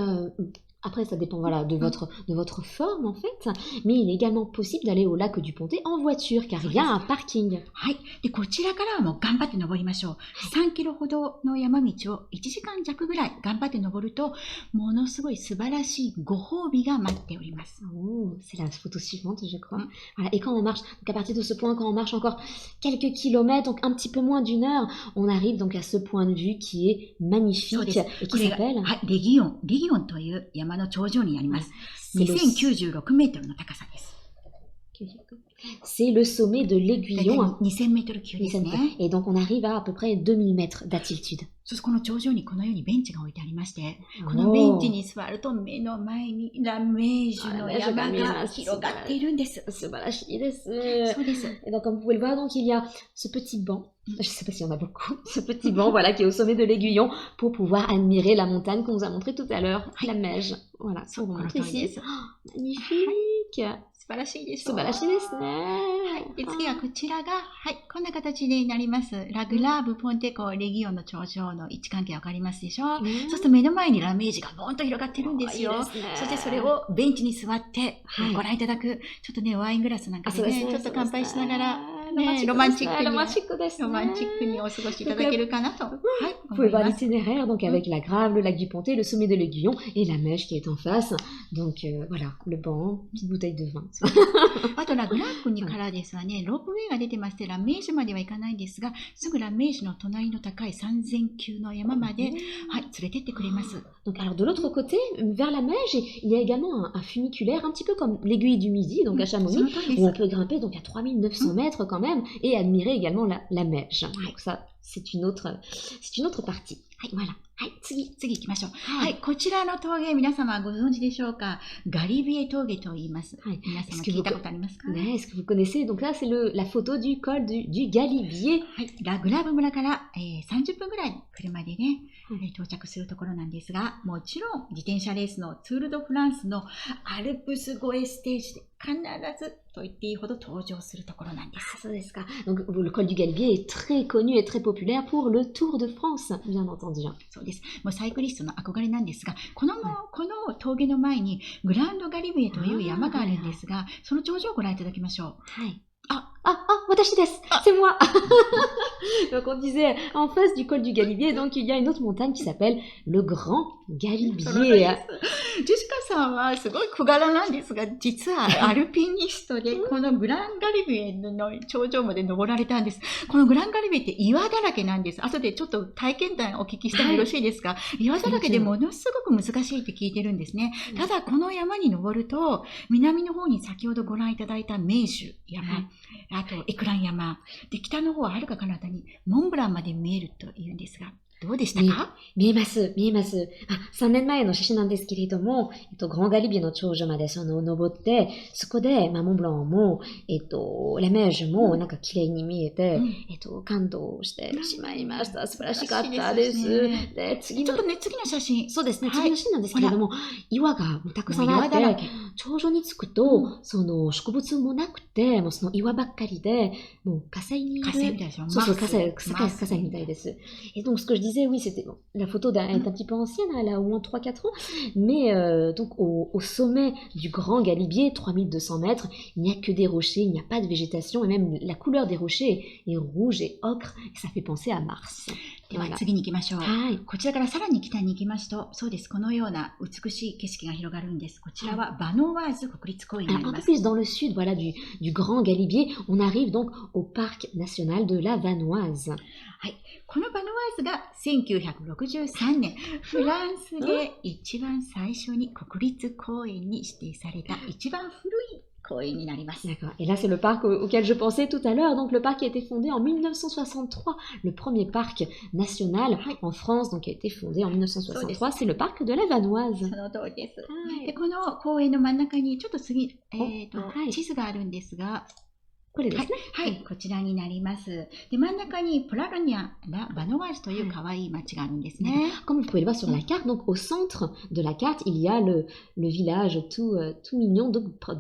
après, ça dépend voilà, de votre forme en fait, mais il est également possible d'aller au lac du Pontet en voiture car il y a un parking. はい。で、こちらからはもう頑張って登りましょう。3キロほどの山道を1時間弱ぐらい頑張って登ると、ものすごい素晴らしいご褒美が待っております。Oh, c'est la photo suivante, je crois. Voilà. Et quand on marche, donc à partir de ce point, quand on marche encore quelques kilomètres, donc un petit peu moins d'1 heure, on arrive donc à ce point de vue qui est magnifique et qui s'appelle... はい、レギオンという山の頂上になります。2096メートルの高さです。C'est le sommet de l'Aiguillon. 2000メートル級ですね。Et donc on arrive à peu près 2000 mètres d'altitude. そしてこの頂上にこのようにベンチが置いてありまして、このベンチに座ると目の前にラメージュの山が広がっているんです。素晴らしいです。そうです。Et donc, comme vous pouvez le voir, donc, il y a ce petit banc. Je ne sais pas s'il y en a beaucoup. Ce petit banc, voilà, qui est au sommet de l'Aiguillon pour pouvoir admirer la montagne qu'on vous a montré tout à l'heure, la Meige. Voilà, ça on vous montre ici. Oh, magnifique. 素晴らしいでしょ。素晴らしいですね。はい。で、次はこちらが、はい、こんな形になります。ラグラーブ・ポンテコ・レギオンの頂上の位置関係わかりますでしょ。そうすると目の前にラメージがボーンと広がってるんですよ。そしてそれをベンチに座って、ご覧いただく、ちょっとね、ワイングラスなんかでね、ちょっと乾杯しながら、ね、ロマンチックにお過ごしいただけるかなと。はい。Vous pouvez voir l'itinéraire, donc avec la Grave, le lac du Pontet, le sommet de l'Aiguillon et la Meige qui est en face. Donc voilà, le banc, petite bouteille de vin. あとラグラーブからですわね、ロープウェイが出てまして、ラメージまでは行かないんですが、すぐラメージの隣の高い3000級の山まで、はい、連れてってくれます。Donc alors de l'autre côté, vers la Meige, il y a également un funiculaire, un petit peu comme l'aiguille du Midi, donc à Chamonix, où on peut grimper donc à 3900 mètres quand même, et admirer également la Meige. Donc ça, c'est une autre partie. はい、voilà. はい、次行きましょう。はい、こちらの峠、皆様ご存知でしょうか。ガリビエ峠と言います。はい、皆様聞いたことありますか？ Est-ce que vous connaissez? Donc là, c'est la photo du col du Galibier. はい、ラグラブ村から、30分ぐらい車でね、到着するところなんですが、もちろん自転車レースのツール・ド・フランスのアルプス越えステージで必ずと言っていいほど登場するところなんです。そうですか。Donc le col du Galibier est très connu et très populaire pour le Tour de France, bien entendu. そうです。もうサイクリストの憧れなんですが、この峠の前にグランドガリビエという山があるんですが、その頂上をご覧いただきましょう。はい。c'est moi. Donc on disait en face du col du Galibier, donc il y a une autre montagne qui s'appelle le Grand Galibier. ジェシカさんはすごい小柄なんですが、実はアルピニストでこのグランガリビエの頂上まで登られたんです。このグランガリビエって岩だらけなんです。後でちょっと体験談お聞きしてもよろしいですか？岩だらけでものすごく難しいって聞いてるんですね。ただこの山に登ると、南の方に先ほどご覧いただいたメージュ山、あとエクラン山、で北の方ははるか彼方にモンブランまで見えるというんですが、どうでしたか？見えます。3年前の写真なんですけれども、グランガリビエの頂上まで登って、そこで、モンブランも、ラメージュもなんか綺麗に見えて、感動してしまいました。素晴らしかったです。で、次の写真。そうですね、次の写真なんですけれども、岩がたくさんあって、頂上に着くと、植物もなくて、もうその岩ばっかりで、もう火星みたいですよ。そう、火星みたいです。Et donc, ce que je disais, oui, c'était bon, la photo est un petit peu ancienne, elle a au moins 3-4 ans, mais donc au sommet du Grand Galibier, 3200 mètres, il n'y a que des rochers, il n'y a pas de végétation, et même la couleur des rochers est rouge et ocre, et ça fait penser à Mars. では次に行きましょう。はい。こちらからさらに北に行きますと、そうです、このような美しい景色が広がるんです。こちらはバノワーズ国立公園になります。Un peu plus dans le sud, voilà, du Grand Galibier, on arrive donc au parc national de la Vanoise. はい。このバノワーズが1963年、フランスで一番最初に国立公園に指定された一番古い公園になります。D'accord. Et là, c'est le parc auquel je pensais tout à l'heure. Donc, le parc a été fondé en 1963. Le premier parc national en France, donc, a été fondé en 1963. C'est le parc de la Vanoise. その通りです。で、この公園の真ん中にちょっと次、地図があるんですが、これですね。はい、こちらになります。で、真ん中にプラロニャ、ラ・バノワーズという可愛い町があるんですね。Comme vous pouvez le voir sur la carte, donc au centre de la carte, il y a le village tout mignon de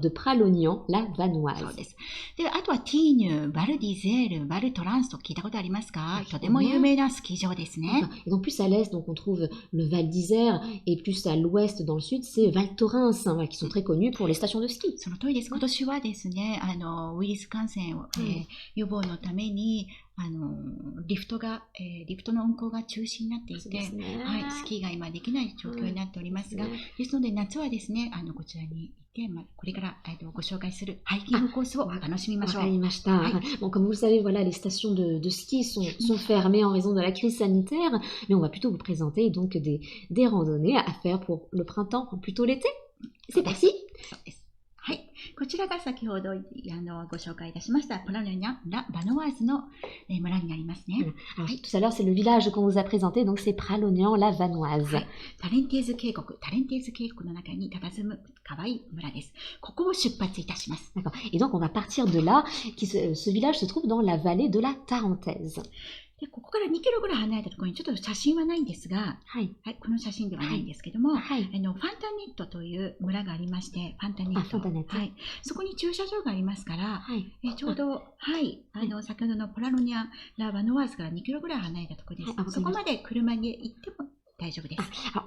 Pralognan, la Vanoise. そうです。で、あとはティーニュ、バルディゼール、バルトランスと聞いたことありますか？とても有名なスキー場ですね。Et donc plus à l'est, donc on trouve le Val d'Isère, et plus à l'ouest dans le sud, c'est Val Thorens, qui sont très connus pour les stations de ski. その通りです。今年はですね、ウイルス感染を、予防のためにリフトの運行が中止になっていて、はい、スキーが今できない状況になっておりますが、ですので夏はですね、こちらに行って、これから、ご紹介するハイキングコースを楽しみましょう。わかりました。Bon, comme vous le savez, voilà, les stations de ski sont fermées en raison de la crise sanitaire, mais on va plutôt vous présenter donc des randonnées à faire pour le printemps, plutôt l'été. C'est parti. はい。こちらが先ほどご紹介いたしましたプラノニャ・ラ・バノワーズの村になりますね。Alors, tout à l'heure, c'est le village qu'on vous a présenté, donc c'est Pralognan-la-Vanoise. タレンティーズ渓谷の中に佇む可愛い村です。ここを出発いたします。D'accord. Et donc, on va partir de là. Ce village se trouve dans la vallée de la Tarentaise. でここから2キロぐらい離れたところにちょっと写真はないんですが、はい、この写真ではないんですけども、はい、ファンタネットという村がありまして、ファンタネット、そこに駐車場がありますから、ちょうど、先ほどのプラノニャ・ラ・バノワーズから2キロぐらい離れたところです。そこまで車で行ってもAlors,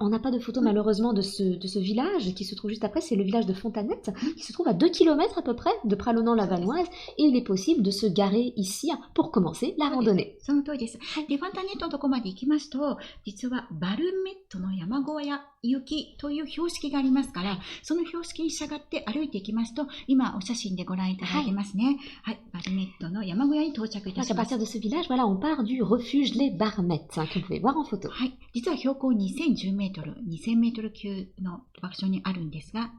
on n'a pas de photo malheureusement de ce village qui se trouve juste après, c'est le village de Fontanette qui se trouve à 2 km à peu près de Pralognan-la-Vanoise et il est possible de se garer ici pour commencer la randonnée. その通りです。で、ファンタネットのとこまで行きますと、実はバルメットの山小屋行きという標識がありますから、その標識に従って歩いていきますと、今お写真でご覧いただいてますね。バルメットの山小屋に到着いたします。À partir de ce village, voilà, on part du refuge Les Barmettes que vous pouvez voir en photo. 実は標高2010メートル、2000メートル級の場所にあるんですが、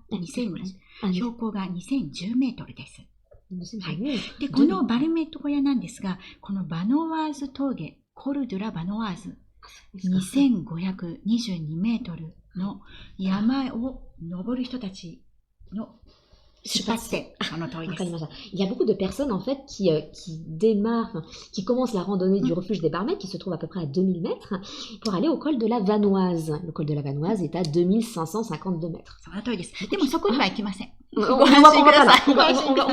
標高が2010メートルです。で、このバルメット小屋なんですが、このバノワーズ峠、コルドゥラ・バノワーズ、2522メートルの山を登る人たちの出発点、その通りです。Il y a beaucoup de personnes en fait qui démarrent, qui commencent la randonnée du refuge des Barmettes qui se trouve à peu près à 2000 mètres pour aller au col de la Vanoise. Le col de la Vanoise est à 2552 mètres. その通りです。でもそこには行きません。On va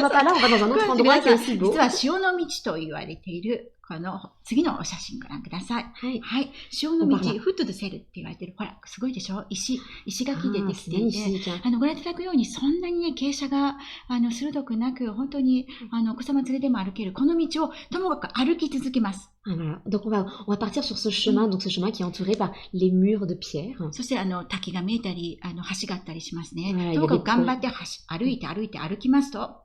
pas là, on va dans un autre endroit qui est aussi beau. 実は潮の道と言われているこの次のお写真ご覧ください。潮の道、フットドセルって言われてる。ほら、すごいでしょ？石垣でできていて、ご覧いただくようにそんなにね、傾斜が鋭くなく、本当にお子様連れでも歩けるこの道をともかく歩き続けます。Voilà. Donc on va partir sur ce chemin, donc ce chemin qui est entouré par les murs de pierre. そして滝が見えたり、橋があったりしますね。ともかく頑張って歩きますと。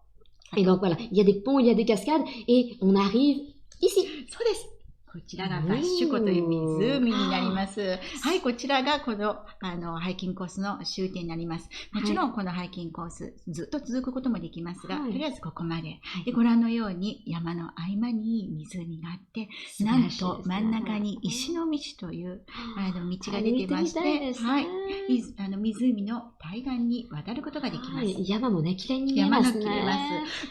Et donc voilà, il y a des ponts, il y a des cascades, et on arrive ici. そうです。こちらがバッシュ湖という湖になります。こちらがこのハイキングコースの終点になります。もちろんこのハイキングコースずっと続くこともできますが、とりあえずここまで。で、ご覧のように山の合間に湖があって、なんと真ん中に石の道という道が出てまして、湖の対岸に渡ることができます。山もね、綺麗に見えますね。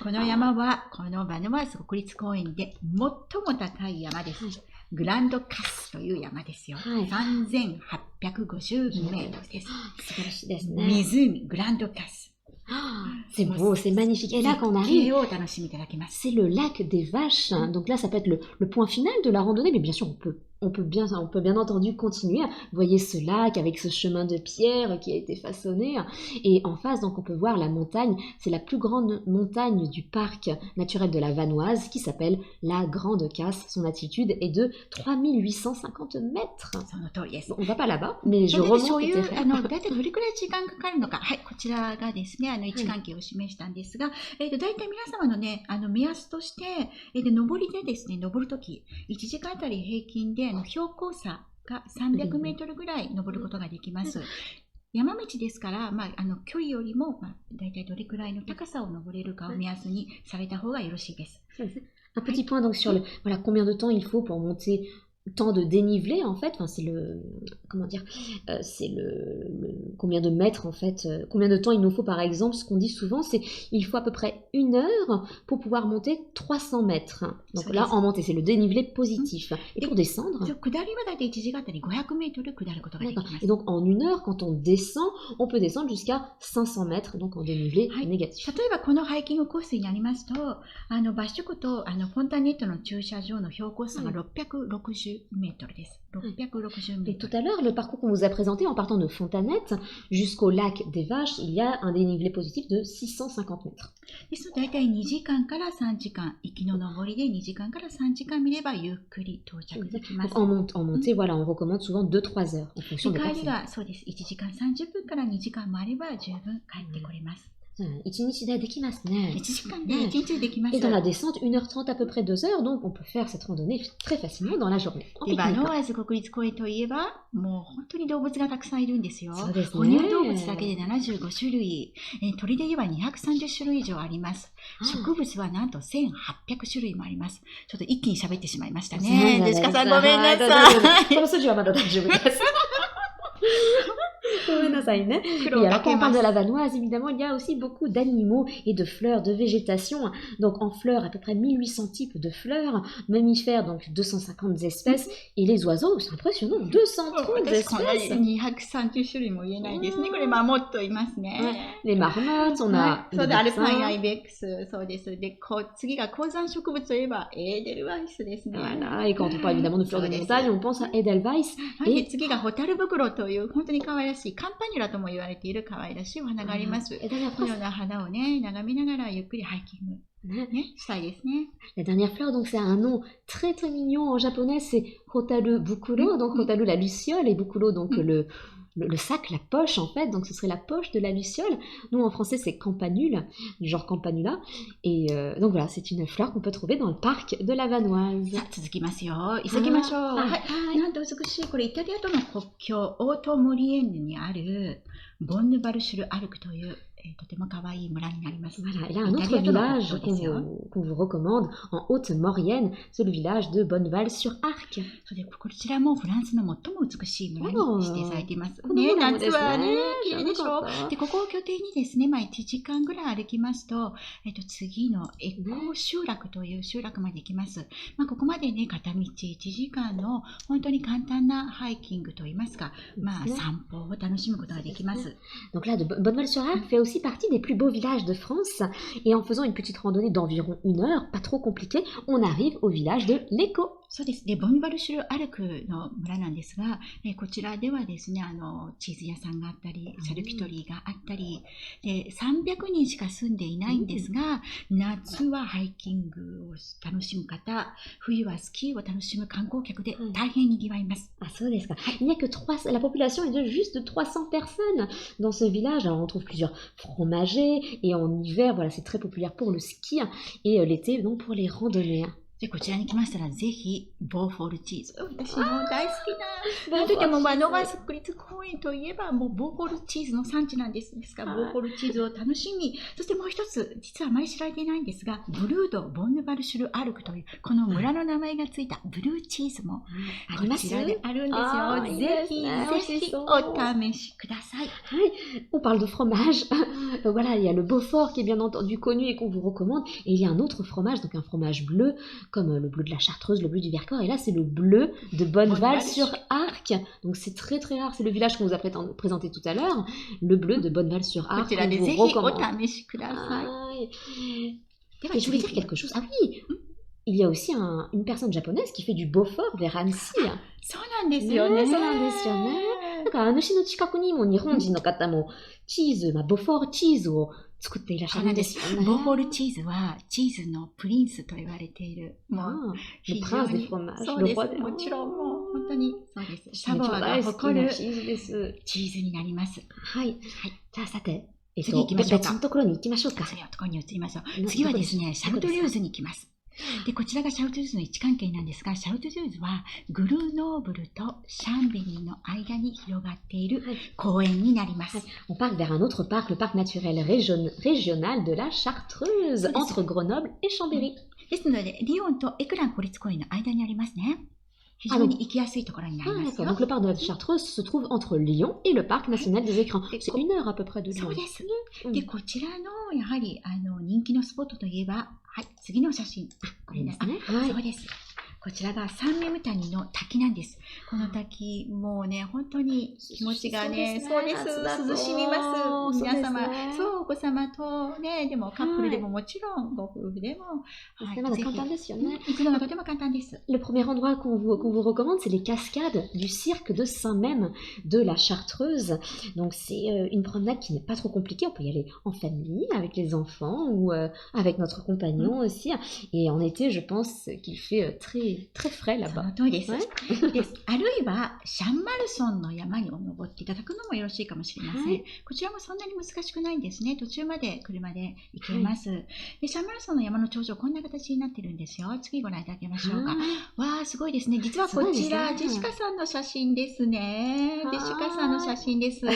この山はこのバノワーズ国立公園で最も高い山です。グランドカスという山ですよ。3850メートルです。素晴らしいですね。湖、グランドカス。C'est beau, c'est magnifique. Et là, quand on arrive, c'est le lac des Vaches. Donc là, ça peut être le point final de la randonnée, mais bien sûr, on peut bien entendu continuer. Vous voyez ce lac avec ce chemin de pierre qui a été façonné. Et en face, donc, on peut voir la montagne. C'est la plus grande montagne du parc naturel de la Vanoise qui s'appelle la Grande Casse. Son altitude est de 3850 mètres. Bon, on va pas là-bas, mais je remonte. こちらがですね、位置関係を示したんですが、大体皆様のね、目安として、上りでですね、登るとき、1時間あたり平均で標高差が300メートルぐらい登ることができます。山道ですから、距離よりも、大体どれくらいの高さを登れるかを目安にされた方がよろしいです。Un petit point donc sur voilà, combien de temps il faut pour monter tant de dénivelé en fait, enfin, c'est combien de mètres en fait, combien de temps il nous faut par exemple, ce qu'on dit souvent c'est il faut à peu près 1 heure pour pouvoir monter 300 mètres. Donc là en montée c'est le dénivelé positif. Et pour descendre, et donc en 1 heure quand on descend, on peut descendre jusqu'à 500 mètres donc en dénivelé négatif. 例えばこのハイキングコースになりますと、バッシュ湖とフォンタネットの駐車場の標高差が660 Et tout à l'heure, le parcours qu'on vous a présenté en partant de Fontanette jusqu'au lac des Vaches, il y a un dénivelé positif de 650 mètres. En montée, voilà, on recommande souvent 2-3 heures en fonction des personnes. 1日でできますね。 1時間で1日でできます。 Et dans la descente, 1h30 à peu près 2h, donc on peut faire cette randonnée très facilement dans la journée. でバノワーズ国立公園といえば、もう本当に動物がたくさんいるんですよ。そうですね。哺乳動物だけで75種類、鳥で言えば230種類以上あります。植物はなんと1800種類もあります。ちょっと一気に喋ってしまいましたね。ジェシカさんごめんなさい。この筋はまだ大丈夫です。Et à la campagne de la Vanoise, évidemment, il y a aussi beaucoup d'animaux et de fleurs, de végétation. Donc en fleurs, à peu près 1800 types de fleurs, mammifères, donc 250 espèces, et les oiseaux, c'est impressionnant, 230 espèces. 230種類も言えないですね。これマモットいますね。Les marmottes, on a... そうで、アルパインアイベックス、そうです。で、次が高山植物といえばエーデルワイスですね。Voilà, et quand on parle évidemment de fleurs de montagne, on pense à Edelweiss. で、次がホタル袋という本当に可愛らしいカンパニュラとも言われている可愛らしいお花があります。このような花をね、眺めながらゆっくりハイキング、ね、したいですね。La dernière fleur, donc c'est un nom très très mignon en japonais, c'est Hotaru Bukuro, donc Hotaru la luciole et Bukuro donc le sac, la poche en fait, donc ce serait la poche de la luciole. Nous en français c'est campanule, du genre campanula, et donc voilà, c'est une fleur qu'on peut trouver dans le parc de la Vanoise. さあ続きますよ。急ぎましょう。はい。なんと美しい、これイタリアとの国境、オートモリエンヌにあるボンヌバルシュルアルクという、とても可愛い村になります。Voilà, il y a un autre village qu'on vous recommande en Haute-Maurienne, c'est le village de Bonneval-sur-Arc. それでこちらもフランスの最も美しい村に指定されています。ね、夏はね、綺麗でしょ。で、ここを拠点にですね、1時間ぐらい歩きますと、次のエコー集落という集落まで行きます。ここまでね、片道1時間の本当に簡単なハイキングといいますか、散歩を楽しむことができます。Donc là, Bonneval-sur-Arc fait aussi partie des plus beaux villages de France. Et en faisant une petite randonnée d'environ 1 heure, pas trop compliquée, on arrive au village de l'Écho. そうですね。ボンバルシュルアルクの村なんですが、こちらではですね、チーズ屋さんがあったり、シャルキュトリーがあったり、で、300人しか住んでいないんですが、夏はハイキングを楽しむ方、冬はスキーを楽しむ観光客で大変にぎわいます。Ah, çaですか。Il n'y a que 300, la population est de juste 300 personnes dans ce village. Alors, on trouve plusieurs fromagers et en hiver, voilà, c'est très populaire pour le ski et l'été, donc pour les randonnées. で、こちらに来ましたら、ぜひ、ボーフォールチーズ。私も大好きな。なんといっても、ノバス国立公園といえば、もう、ボーフォールチーズの産地なんですが、ボーフォールチーズを楽しみ、そしてもう一つ、実はあまり知られていないんですが、ブルード・ボンヌバルシュル・アルクという、この村の名前がついたブルーチーズも、こちらであるんですよ。ぜひ、ぜひ、お試しください。On parle de fromage. Donc voilà, il y a le Beaufort qui est bien entendu connu et qu'on vous recommande. Et il y a un autre fromage, donc un fromage bleu, comme le bleu de la Chartreuse, le bleu du Vercors, et là c'est le bleu de Bonneval-sur-Arc. Donc c'est très très rare, c'est le village qu'on vous a présenté tout à l'heure, le bleu de Bonneval-sur-Arc. Et je voulais dire quelque chose. Ah oui, il y a aussi une personne japonaise qui fait du Beaufort vers Annecy. そうなんですよね。そうなんですよね。なんか主の近くにも日本人の方もチーズ、ボフォールチーズを作っていらっしゃるんですよね。ボフォールチーズはチーズのプリンスと言われている。もう非常にそうです。もちろんもう本当にそうです。サヴォアが誇るチーズになります。はい。じゃあさて、次行きましょうか。別のところに行きましょうか。次のところに移りましょう。次はですね、シャルトリューズに行きます。で、こちらがシャルトゥルーズの位置関係なんですが、シャルトゥルーズはグルーノーブルとシャンベリーの間に広がっている公園になります。On part vers un autre parc, le parc naturel régional de la Chartreuse, entre Grenoble et Chambéry. ですので、リヨンとエクラン国立公園の間にありますね。非常に行きやすいところになりますよ。Donc le parc de la Chartreuse se trouve entre Lyon et le parc national des écrins. C'est 1 heure à peu près de Lyon. そうですね。で、こちらのやはり人気のスポットといえば、はい、次の写真。これですね。そうです。こちらが三メム谷の滝なんです。この滝、もうね、本当に気持ちがね、そうです。涼しみます。皆様、そう、お子様とね、でもカップルでももちろん、ご夫婦でも、はい、まだ簡単ですよね。行くのがとても簡単です。Le premier endroit qu'on vous recommande, c'est les cascades du cirque de Saint-Mème de la Chartreuse. Donc c'est une promenade qui n'est pas trop compliquée. On peut y aller en famille, avec les enfants ou avec notre compagnon aussi. Et en été, je pense qu'il fait très Oui, très frais そ là-bas. の通りです。 Ouais. です。あるいはシャンマルソンの山に登っていただくのもよろしいかもしれません。はいこちらもそんなに難しくないんですね。途中まで車で行けます。でシャンマルソンの山の頂上こんな形になってるんですよ。次ご覧いただきましょうか。わあすごいですね。実はこちら、ジェシカさんの写真ですね。ジェシカさんの写真です。こ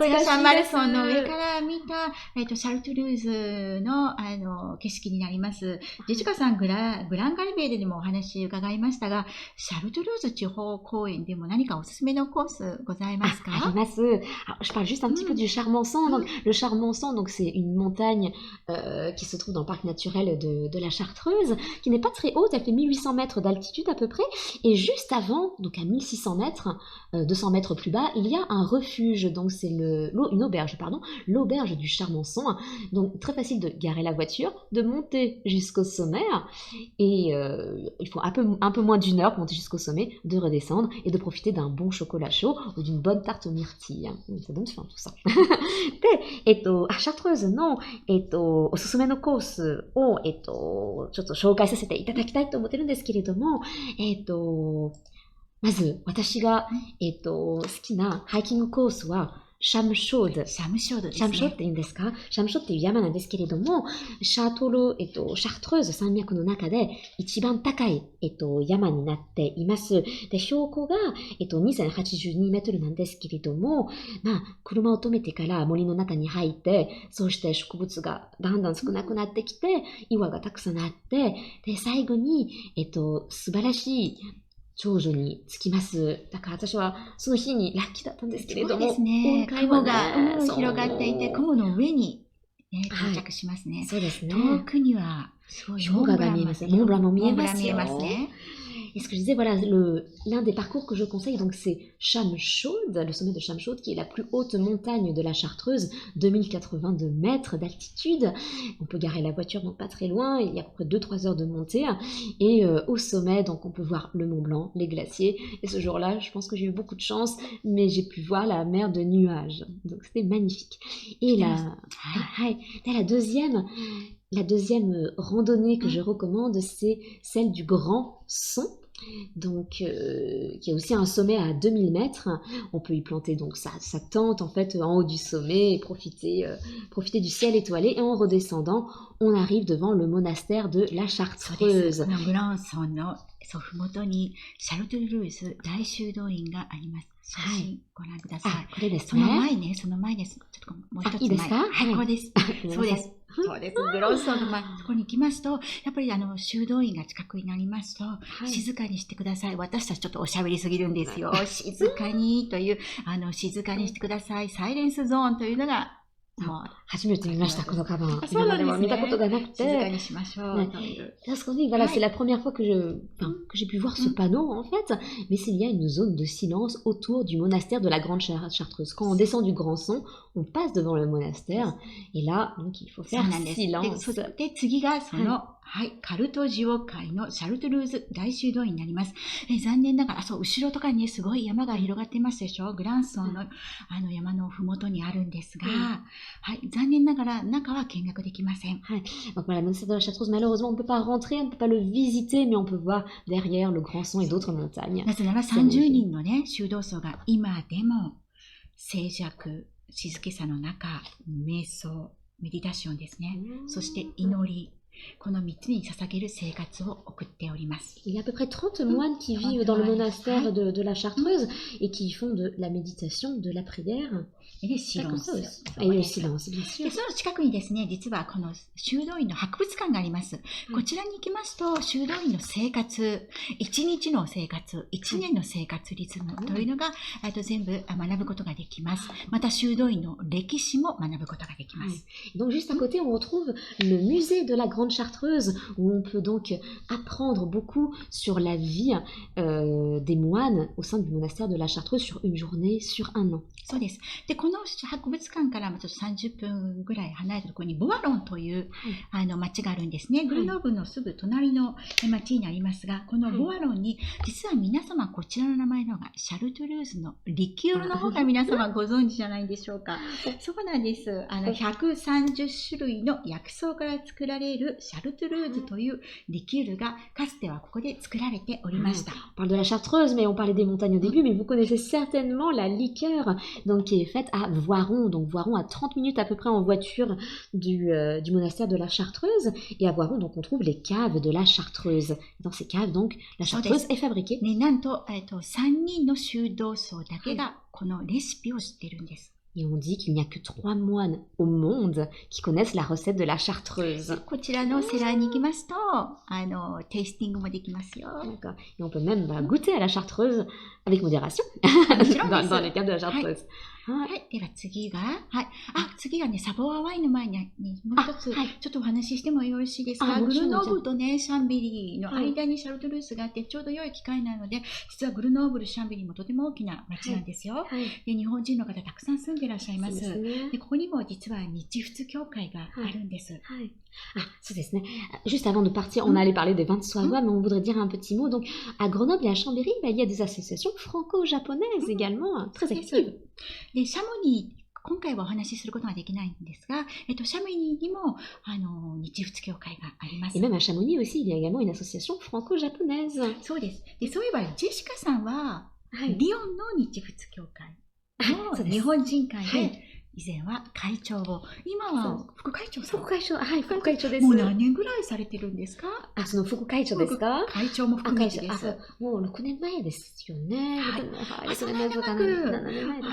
れがシャンマルソンの上から見た、シャルトゥルーズの、景色になります。ジェシカさんグランガリベールでもお話伺いましたが、シャルトゥルーズ地方公園でも何かおすすめのコースございますか？ Alors, je parle juste un petit peu du Charmançon. Donc, le Charmançon, donc, c'est une montagne qui se trouve dans le parc naturel de la Chartreuse, qui n'est pas très haute, elle fait 1800 mètres d'altitude à peu près. Et juste avant, donc à 1600 mètres, 200 mètres plus bas, il y a un refuge. Donc, c'est une auberge, pardon, l'auberge du Charmançon. Donc, très facile de garer la voiture, de monter jusqu'au sommet. Et il faut un peu moins d'1 heure pour monter jusqu'au sommet, de redescendre et de profiter d'un bon chocolat chaud ou d'une bonne tarte aux myrtilles. Ça donne faim tout ça. で、Chartreuseの、おすすめのコースを、ちょっと紹介させていただきたいと思ってるんですけれども、まず私が、好きなハイキングコースは、シャムショード。シャムショードですね。シャムショーって言うんですか？シャムショーっていう山なんですけれども、シャトル、シャトルーズ山脈の中で一番高い、山になっています。で、標高が、2082メートルなんですけれども、まあ、車を止めてから森の中に入って、そして植物がだんだん少なくなってきて、岩がたくさんあって、で、最後に、素晴らしい頂上に着きます。だから私はその日にラッキーだったんですけれども、そうですね。雲が広がっていて、雲の上に、到着しますね。そうですね。遠くにはすごい氷河が見えます。モンブランも見えますよ。ね。Et ce que je disais, voilà, l'un des parcours que je conseille, donc c'est Chamchaude, le sommet de Chamchaude, qui est la plus haute montagne de la Chartreuse, 2082 mètres d'altitude. On peut garer la voiture donc pas très loin, il y a à peu près 2-3 heures de montée. Et au sommet, donc on peut voir le Mont Blanc, les glaciers. Et ce jour-là, je pense que j'ai eu beaucoup de chance, mais j'ai pu voir la mer de nuages. Donc c'était magnifique. Et la deuxième randonnée que je recommande, c'est celle du Grand Son. Donc, qui est aussi un sommet à 2000 mètres. On peut y planter donc sa tente en fait en haut du sommet et profiter du ciel étoilé. Et en redescendant, on arrive devant le monastère de la Chartreuse. 祖父元にシャルトゥルーズ大修道院があります。写真ご覧ください。これですね。その前です。ちょっともう一つ前。いいですか？はい、これです。そうです。そうです。グロンソンのところに行きますと、やっぱり修道院が近くになりますと、静かにしてください。私たちちょっとおしゃべりすぎるんですよ。静かにという、静かにしてください。サイレンスゾーンというのが、初めて見ました、このカバン。今までは見たことがなくて。静かにしましょう。Parce qu'on dit, voilà, c'est la première fois que j'ai pu voir ce panneau, en fait. Mais il y a une zone de silence autour du monastère de la Grande Chartreuse. Quand on descend du Grand Son, on passe devant le monastère. Et là, donc, il faut faire silence. で、次がカルトジオ界のシャルトゥルーズ大修道院になります。残念ながら、後ろとかにすごい山が広がっていますでしょ。グランソンの山のふもとにあるんですが、残念ながら中は見学できません。Donc voilà, le monastère de la Chartreuse, malheureusement, on ne peut pas rentrer, on ne peut pas le visiter, mais on peut voir derrière le Grand Son et d'autres montagnes. なぜなら30人のね、修道僧が今でも静寂、静けさの中、瞑想、メディタションですね。そして祈り。この3つに捧げる生活を送っております。Il y a à peu près 30 moines qui vivent dans le monastère de la Chartreuse et qui font de la méditation, de la prière. Et le silence. Et le silence, bien sûr. その近くにですね、実はこの修道院の博物館があります。こちらに行きますと、修道院の生活、1日の生活、1年の生活リズムというのが、全部学ぶことができます。また修道院の歴史も学ぶことができます。Donc juste à côté, on retrouve le musée de la Grande Chartreuse, où on peut donc apprendre beaucoup sur la vie des moines au sein du monastère de la Chartreuse sur une journée, sur un an. そうです。で、この博物館からちょっと30分ぐらい離れたところにボアロンという、町があるんですね。グルノーブのすぐ隣の町になりますが、このボアロンに、実は皆様こちらの名前の方がシャルトゥルーズのリキュールの方が皆様ご存知じゃないでしょうか。そうなんです。130種類の薬草から作られるシャルトゥルーズというリキュールがかつてはここで作られておりました。On parle de la Chartreuse, mais on parlait des montagnes au début, mais vous connaissez certainement la liqueur donc, qui est faite à Voiron. Donc Voiron à 30 minutes à peu près en voiture du monastère de la Chartreuse. Et à Voiron, donc on trouve les caves de la Chartreuse. Dans ces caves, donc, la Chartreuse est fabriquée. ね、なんと、3人の修道僧だけがこのレシピを知ってるんです。Et on dit qu'il n'y a que 3 moines au monde qui connaissent la recette de la Chartreuse. こちらのセラーに行きますと、テイスティングもできますよ。D'accord. Et on peut même goûter à la Chartreuse avec modération もちろんです。 dans les caves de la Chartreuse. はい。では次が、はい。次がね、サボアワインの前にもう一つ、ちょっとお話ししてもよろしいですか。グルノーブルとね、シャンベリーの間にシャルトルースがあって、ちょうど良い機会なので、実はグルノーブル、シャンベリーもとても大きな町なんですよ。で、日本人の方たくさん住んでいらっしゃいます。で、ここにも実は日仏教会があるんです。そうですね。Juste avant de partir, on allait parler des vins de Savoie, mais on voudrait dire un petit mot. Donc, à Grenoble et à Chambéry, il y a des associations franco-japonaises également, très actives. で、シャモニー、今回はお話しすることができないんですが、シャモニーにも日仏教会があります。Et même à Chamonix aussi, il y a également une association franco-japonaise. そうです。で、そういえばジェシカさんは、リヨンの日仏教会の日本人会で、以前は会長を、今は副会長さん。副会長、はい、副会長です。もう何年ぐらいされてるんですか？その副会長ですか？会長も含めてです。もう6年前ですよね。そんなに長く。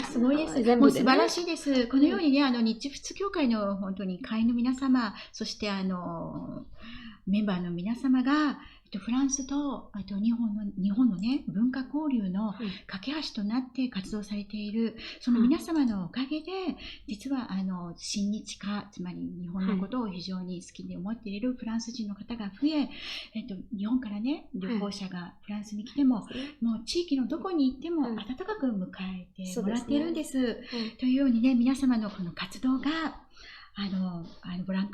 すごいです。もう素晴らしいです。このようにね、日仏協会の本当に会員の皆様、そしてメンバーの皆様が、フランスと日本のね、文化交流の架け橋となって活動されている、その皆様のおかげで、実は親日家、つまり日本のことを非常に好きで思っているフランス人の方が増え、日本からね、旅行者がフランスに来ても、もう地域のどこに行っても温かく迎えてもらっているんです。というようにね、皆様のこの活動が、ボラン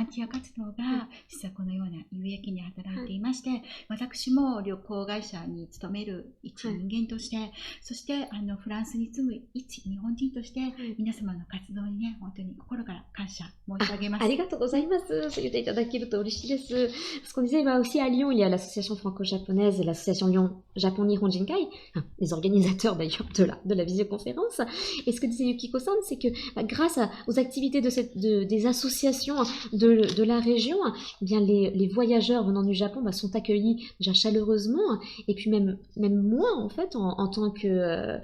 ティア活動が実はこのような有益に働いていまして、私も旅行会社に勤める一人間として、そしてフランスに住む一日本人として皆様の活動にね、本当に心から感謝申し上げます。ありがとうございます。そう言っていただけると嬉しいです。Parce qu'on disait, aussi à Lyon, il y a l'association franco-japonaise et l'association Lyon-Japon-Nihon Jinkai, les organisateurs d'ailleurs de la visioconférence. Et ce que disait Yukiko-san, c'est que grâce aux activités des associations de la région, eh bien les voyageurs venant du Japon sont accueillis déjà chaleureusement, et puis même moi en fait en tant que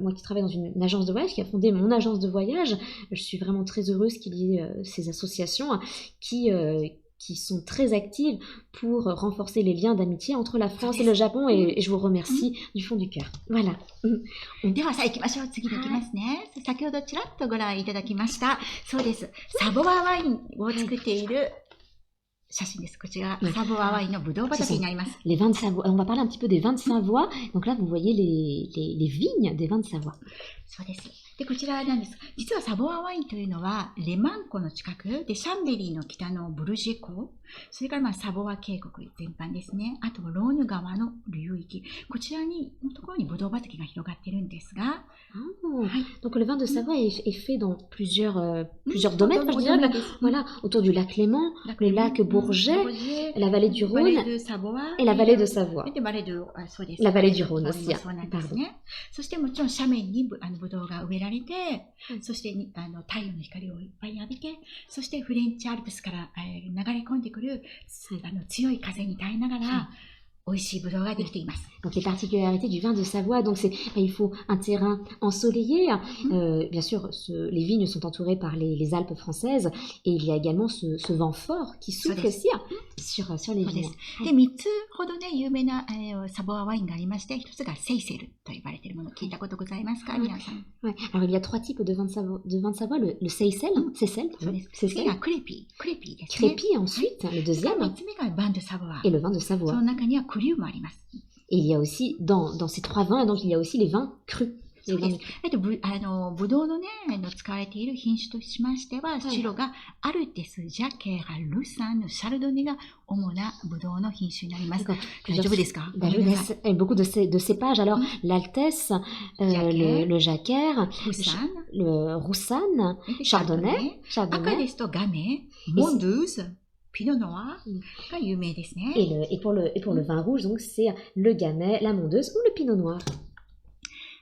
moi qui travaille dans une agence de voyage, qui a fondé mon agence de voyage, je suis vraiment très heureuse qu'il y ait ces associations qui sont très actives pour renforcer les liens d'amitié entre la France et le Japon, et je vous remercie du fond du cœur. Voilà. ではさあ行きましょう。次に行きますね。先ほどちらっとご覧いただきました。そうです。サボアワインを作っている写真です。こちら、サボアワインのブドウ畑になります。Les vins de Savoie. On va parler un petit peu des vins de Savoie. Donc là, vous voyez les vignes des vins de Savoie. そうです。で、こちらなんです。実はサボアワインというのは、レマン湖の近くで、シャンベリーの北のブルジェ湖、それからサボア渓谷全般ですね。あと、ローヌ川の流域。こちらのところにブドウ畑が広がっているんですが。Donc le vin de Savoie est fait dans plusieurs domaines, je dirais. Voilà, autour du lac Léman, le lac Bourget, la vallée du Rhône et la vallée de Savoie. La vallée du Rhône aussi. Pardon. そしてもちろん斜面にブドウが植えられて、そして太陽の光をいっぱい浴びて、そしてフレンチアルプスから流れ込んでくる強い風に耐えながら、美味しいブドウができています。Donc les particularités du vin de Savoie, donc il faut un terrain ensoleillé. Bien sûr, les vignes sont entourées par les Alpes françaises, et il y a également ce vent fort qui souffle aussi sur les vignes. で、3つほどね、有名なサボアワインがありまして、1つがセイセルと呼ばれているもの、聞いたことございますか、皆さん。Alors il y a 3 types de vin de Savoie, le Seyssel,次がクレピーですね。Crépi ensuite, le deuxième. 3つ目がバンドサボア。Et le vin de Savoie. その中にはクリューもあります。Et il y a aussi, dans ces 3 vins, donc il y a aussi les vins crus. そうです。ブドウのね、使われている品種としましては、白がアルテス、ジャケラ、ルサン、シャルドネが主なブドウの品種になります。大丈夫ですか？ Beaucoup de cépages. Alors, l'Altesse, le Jacquère, le Roussanne, Chardonnay. 赤ですとガメ、モンドゥーズ、ピノノワが有名ですね。Et pour le vin rouge, donc c'est le Gamay, la Mondeuse ou le Pinot Noir.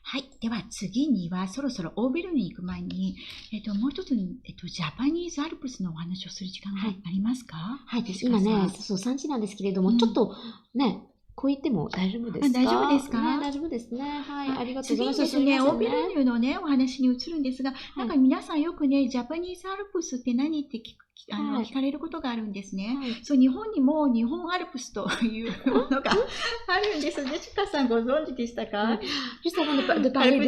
はい。では次にはそろそろオーベルに行く前に、もう一つ、ジャパニーズアルプスのお話をする時間がありますか？はい。今ね、そう、産地なんですけれども、ちょっとね、こう言っても大丈夫ですか？大丈夫ですか？大丈夫ですね。はい。ありがとうございます。次にですね、オーベルニューのね、お話に移るんですが、なんか皆さんよくね、ジャパニーズアルプスって何って聞かれることがあるんですね。そう、日本にも日本アルプスというものがあるんです。ジェシカさんご存知でしたか？ Juste avant de parler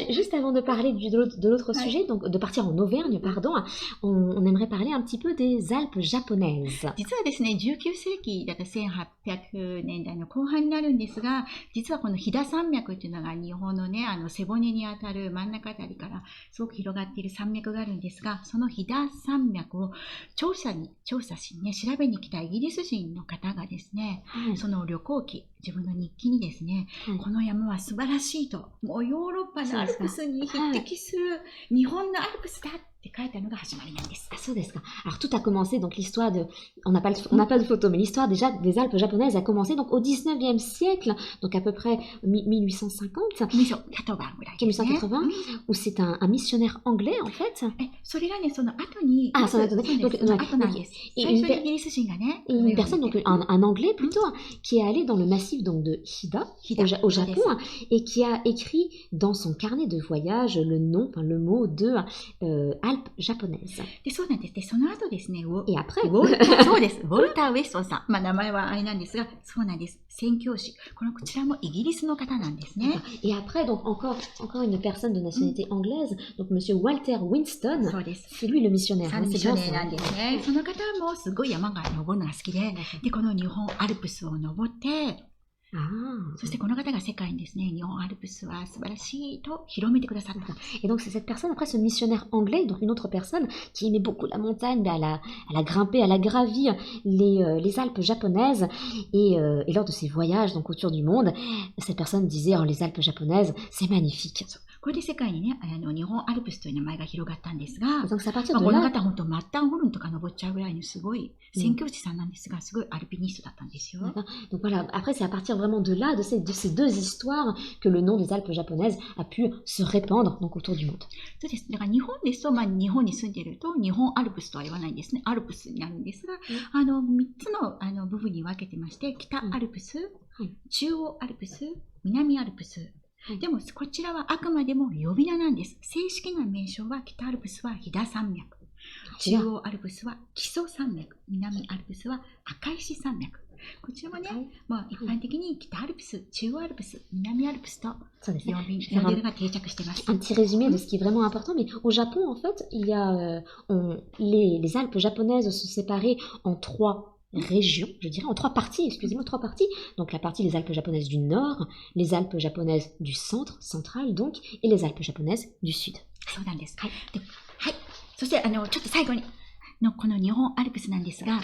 juste avant de parler de l'autre sujet, donc de partir en Auvergne, pardon, on aimerait parler un petit peu des Alpes japonaises. 実はですね、19世紀だから1800年代の後半になるんですが、実はこの飛騨山脈っていうのが日本のね、背骨にあたる真ん中あたりからすごく広がっている山脈があるんですが、その飛騨山脈を調査しね、調べに来たイギリス人の方がですね、その旅行記、自分の日記にですね、この山は素晴らしいと、もうヨーロッパのアルプスに匹敵する日本のアルプスだって書いたのが始まりなんです。Ah,そうですか。Alors tout a commencé, donc l'histoire de, on n'a pas de photo, mais l'histoire déjà des Alpes japonaises a commencé donc au 19e siècle, donc à peu près 1850, 1880, où c'est un missionnaire anglais en fait. それがね、その後に、その後ね、後なんです。最初にイギリス人がね、une personne, donc un anglais plutôt, qui est allé dans le massif donc de Hida au Japon et qui a écrit dans son carnet de voyage le mot de Alpes japonaises. で、そうなんです。で、その後ですね、Et après, そうです。ウォルター・ウェストンさん。まあ、名前はあれなんですが、そうなんです。宣教師。こちらもイギリスの方なんですね。Et après, donc encore une personne de nationalité anglaise, donc Monsieur Walter Winston. そうです。C'est lui le missionnaire. ミッショネなんですね。その方もすごい山が登るのが好きで、で、この日本アルプスを登って、そしてこの方が世界にですね、日本アルプスは素晴らしいと広めてくださった。Et donc c'est cette personne, après ce missionnaire anglais, donc une autre personne qui aimait beaucoup la montagne, elle a grimpé, elle a gravi les Alpes japonaises et lors de ses voyages donc autour du monde, cette personne disait les Alpes japonaises, c'est magnifique. これで世界にね、日本アルプスという名前が広がったんですが、この方本当マッターホルンとか登っちゃうぐらいのすごい宣教師さんなんですが、すごいアルピニストだったんですよ。Donc voilà, après c'est à partir vraiment de là, de ces deux histoires, que le nom des Alpes japonaises a pu se répandre donc autour du monde. そうです。だから日本ですと、日本に住んでいると日本アルプスとは言わないんですね。アルプスになるんですが、3つの部分に分けてまして、北アルプス、中央アルプス、南アルプス。でもこちらはあくまでも呼び名なんです。正式な名称は北アルプスは飛騨山脈、中央アルプスは木曽山脈、南アルプスは赤石山脈。こちらはね、一般的に北アルプス、中央アルプス、南アルプスと呼び名が定着しています。Un petit résumé de ce qui est vraiment important, mais au Japon en fait, il y a les Alpes japonaises sont séparées en trois régions, je dirais, en trois parties, excusez-moi, trois parties. Donc la partie des Alpes japonaises du nord, les Alpes japonaises du central donc, et les Alpes japonaises du sud. そうなんです。はい。そしてちょっと最後にこの日本アルプスなんですが、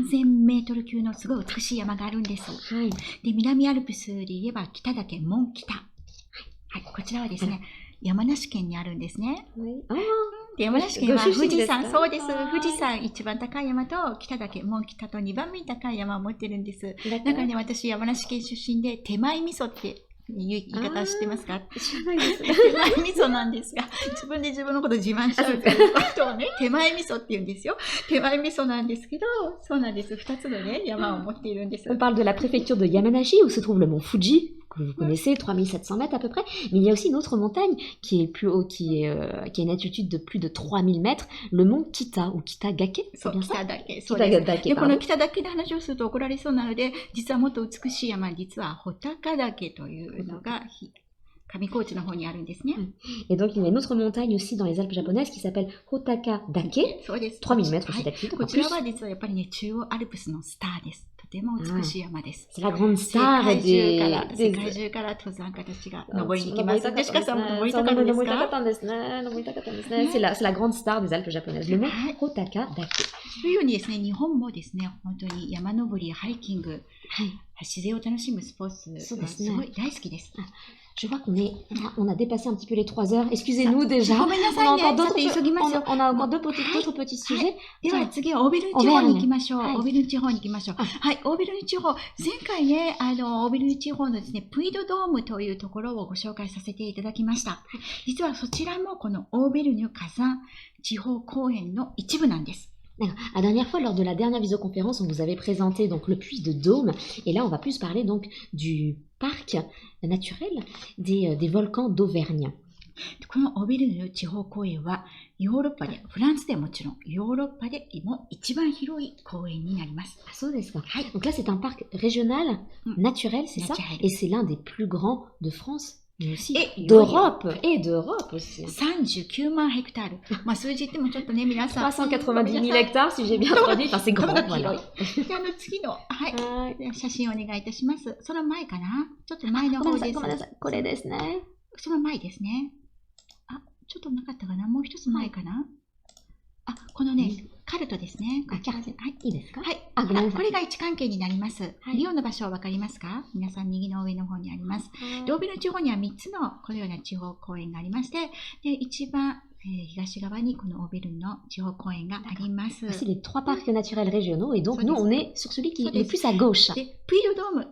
3000メートル級のすごい美しい山があるんです。で、南アルプスで言えば北岳門北。こちらはですね、山梨県にあるんですね。山梨県は富士山、そうです。富士山一番高い山と北岳門北と2番目に高い山を持ってるんです。だからね、私山梨県出身で手前味噌っていう言い方知ってますか？知らないです。手前味噌なんですが、自分で自分のこと自慢しちゃうということをね、手前味噌って言うんですよ。手前味噌なんですけど、そうなんです。2つのね、山を持っているんです。On parle de la préfecture de Yamanashi où se trouve le mont Fuji. Que vous connaissez, 3700 mètres à peu près, mais il y a aussi une autre montagne qui est plus haut, qui a une altitude de plus de 3000 mètres, le mont Kita ou Kitagake. そう、北岳。そうです。で、この北岳で話をすると怒られそうなので、実はもっと美しい山、実は穂高岳というのが上高地の方にあるんですね。Et donc il y a une autre montagne aussi dans les Alpes japonaises qui s'appelle Hotaka Dake. そうです。3000 mètres aussi d'altitude. こちらは実はやっぱりね、中央アルプスのスターです。とても美しい山です。C'est la grande star des... 世界中から登山家たちが登りに行きます。で、しかさんも登りたかったですか？登りたかったんですね。登りたかったんですね。C'est la grande star des Alpes japonaises. Le mont Hotaka Dake. というようにですね、日本もですね、本当に山登り、ハイキング、自然を楽しむスポーツはすごい大好きです。Je vois on a dépassé un petit peu les 3 heures. Excusez-nous déjà. ごめんなさいね。ちょっと急ぎますよ。on a encore d'autres petits sujets. では次はオーベルン地方に行きましょう。はいオーベルン地方に行きましょう。はい、オーベルン地方。前回ね、オーベルン地方のですね、プイドドームというところをご紹介させていただきました。実はそちらもこのオーベルヌ火山地方公園の一部なんです。La dernière fois, lors de la dernière visioconférence, on vous avait présenté donc le puits de Dôme, et là on va plus parler donc du parc naturel des volcans d'Auvergne. このオーベルヌ地方公園はヨーロッパで、フランスでもちろんヨーロッパでも一番広い公園になります。Ah, so desu ka. Donc là c'est un parc régional, naturel, c'est ça, et c'est l'un des plus grands de France. Mais aussi d'Europe et d'Europe aussi. 39万ヘクタール。まあ数字言ってもちょっとね、皆さん。390 000 hectares, si j'ai bien traduit. Enfin, c'est grand. voilà. 次の、はい。写真お願いいたします。その前かな？ちょっと前の方です。ごめんなさい。これですね。その前ですね。あ、ちょっとなかったかな？もう一つ前かな？あ、このね、カルトですね。はい、いいですか？はい。これが位置関係になります。リオの場所はわかりますか？皆さん右の上の方にあります。ローベル地方には3つのこのような地方公園がありまして、で一番東側にこのオーベルンの地方公園があります。C'est les 3 parcs naturels régionaux et donc nous on est sur celui qui est le plus à gauche. で、プイドドーム、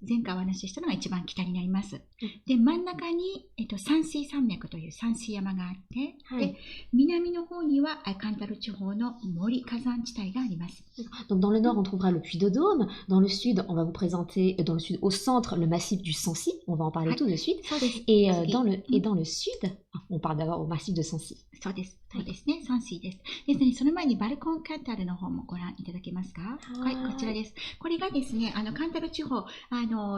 前回お話ししたのが一番北になります。で、真ん中に、山水山脈という山水山があって、で、南の方にはカンタル地方の森火山地帯があります。Donc dans le nord on trouvera le Puy de Dôme, dans le sud on va vous présenter, dans le sud au centre le massif du Sancy, on va en parler tout de suite, et dans le sud, on parle d'abord au massif de Sancy. そうです。そうですね。山水です。ですね、その前にバルコンカンタルの方もご覧いただけますか？はい、こちらです。これがですね、カンタル地方、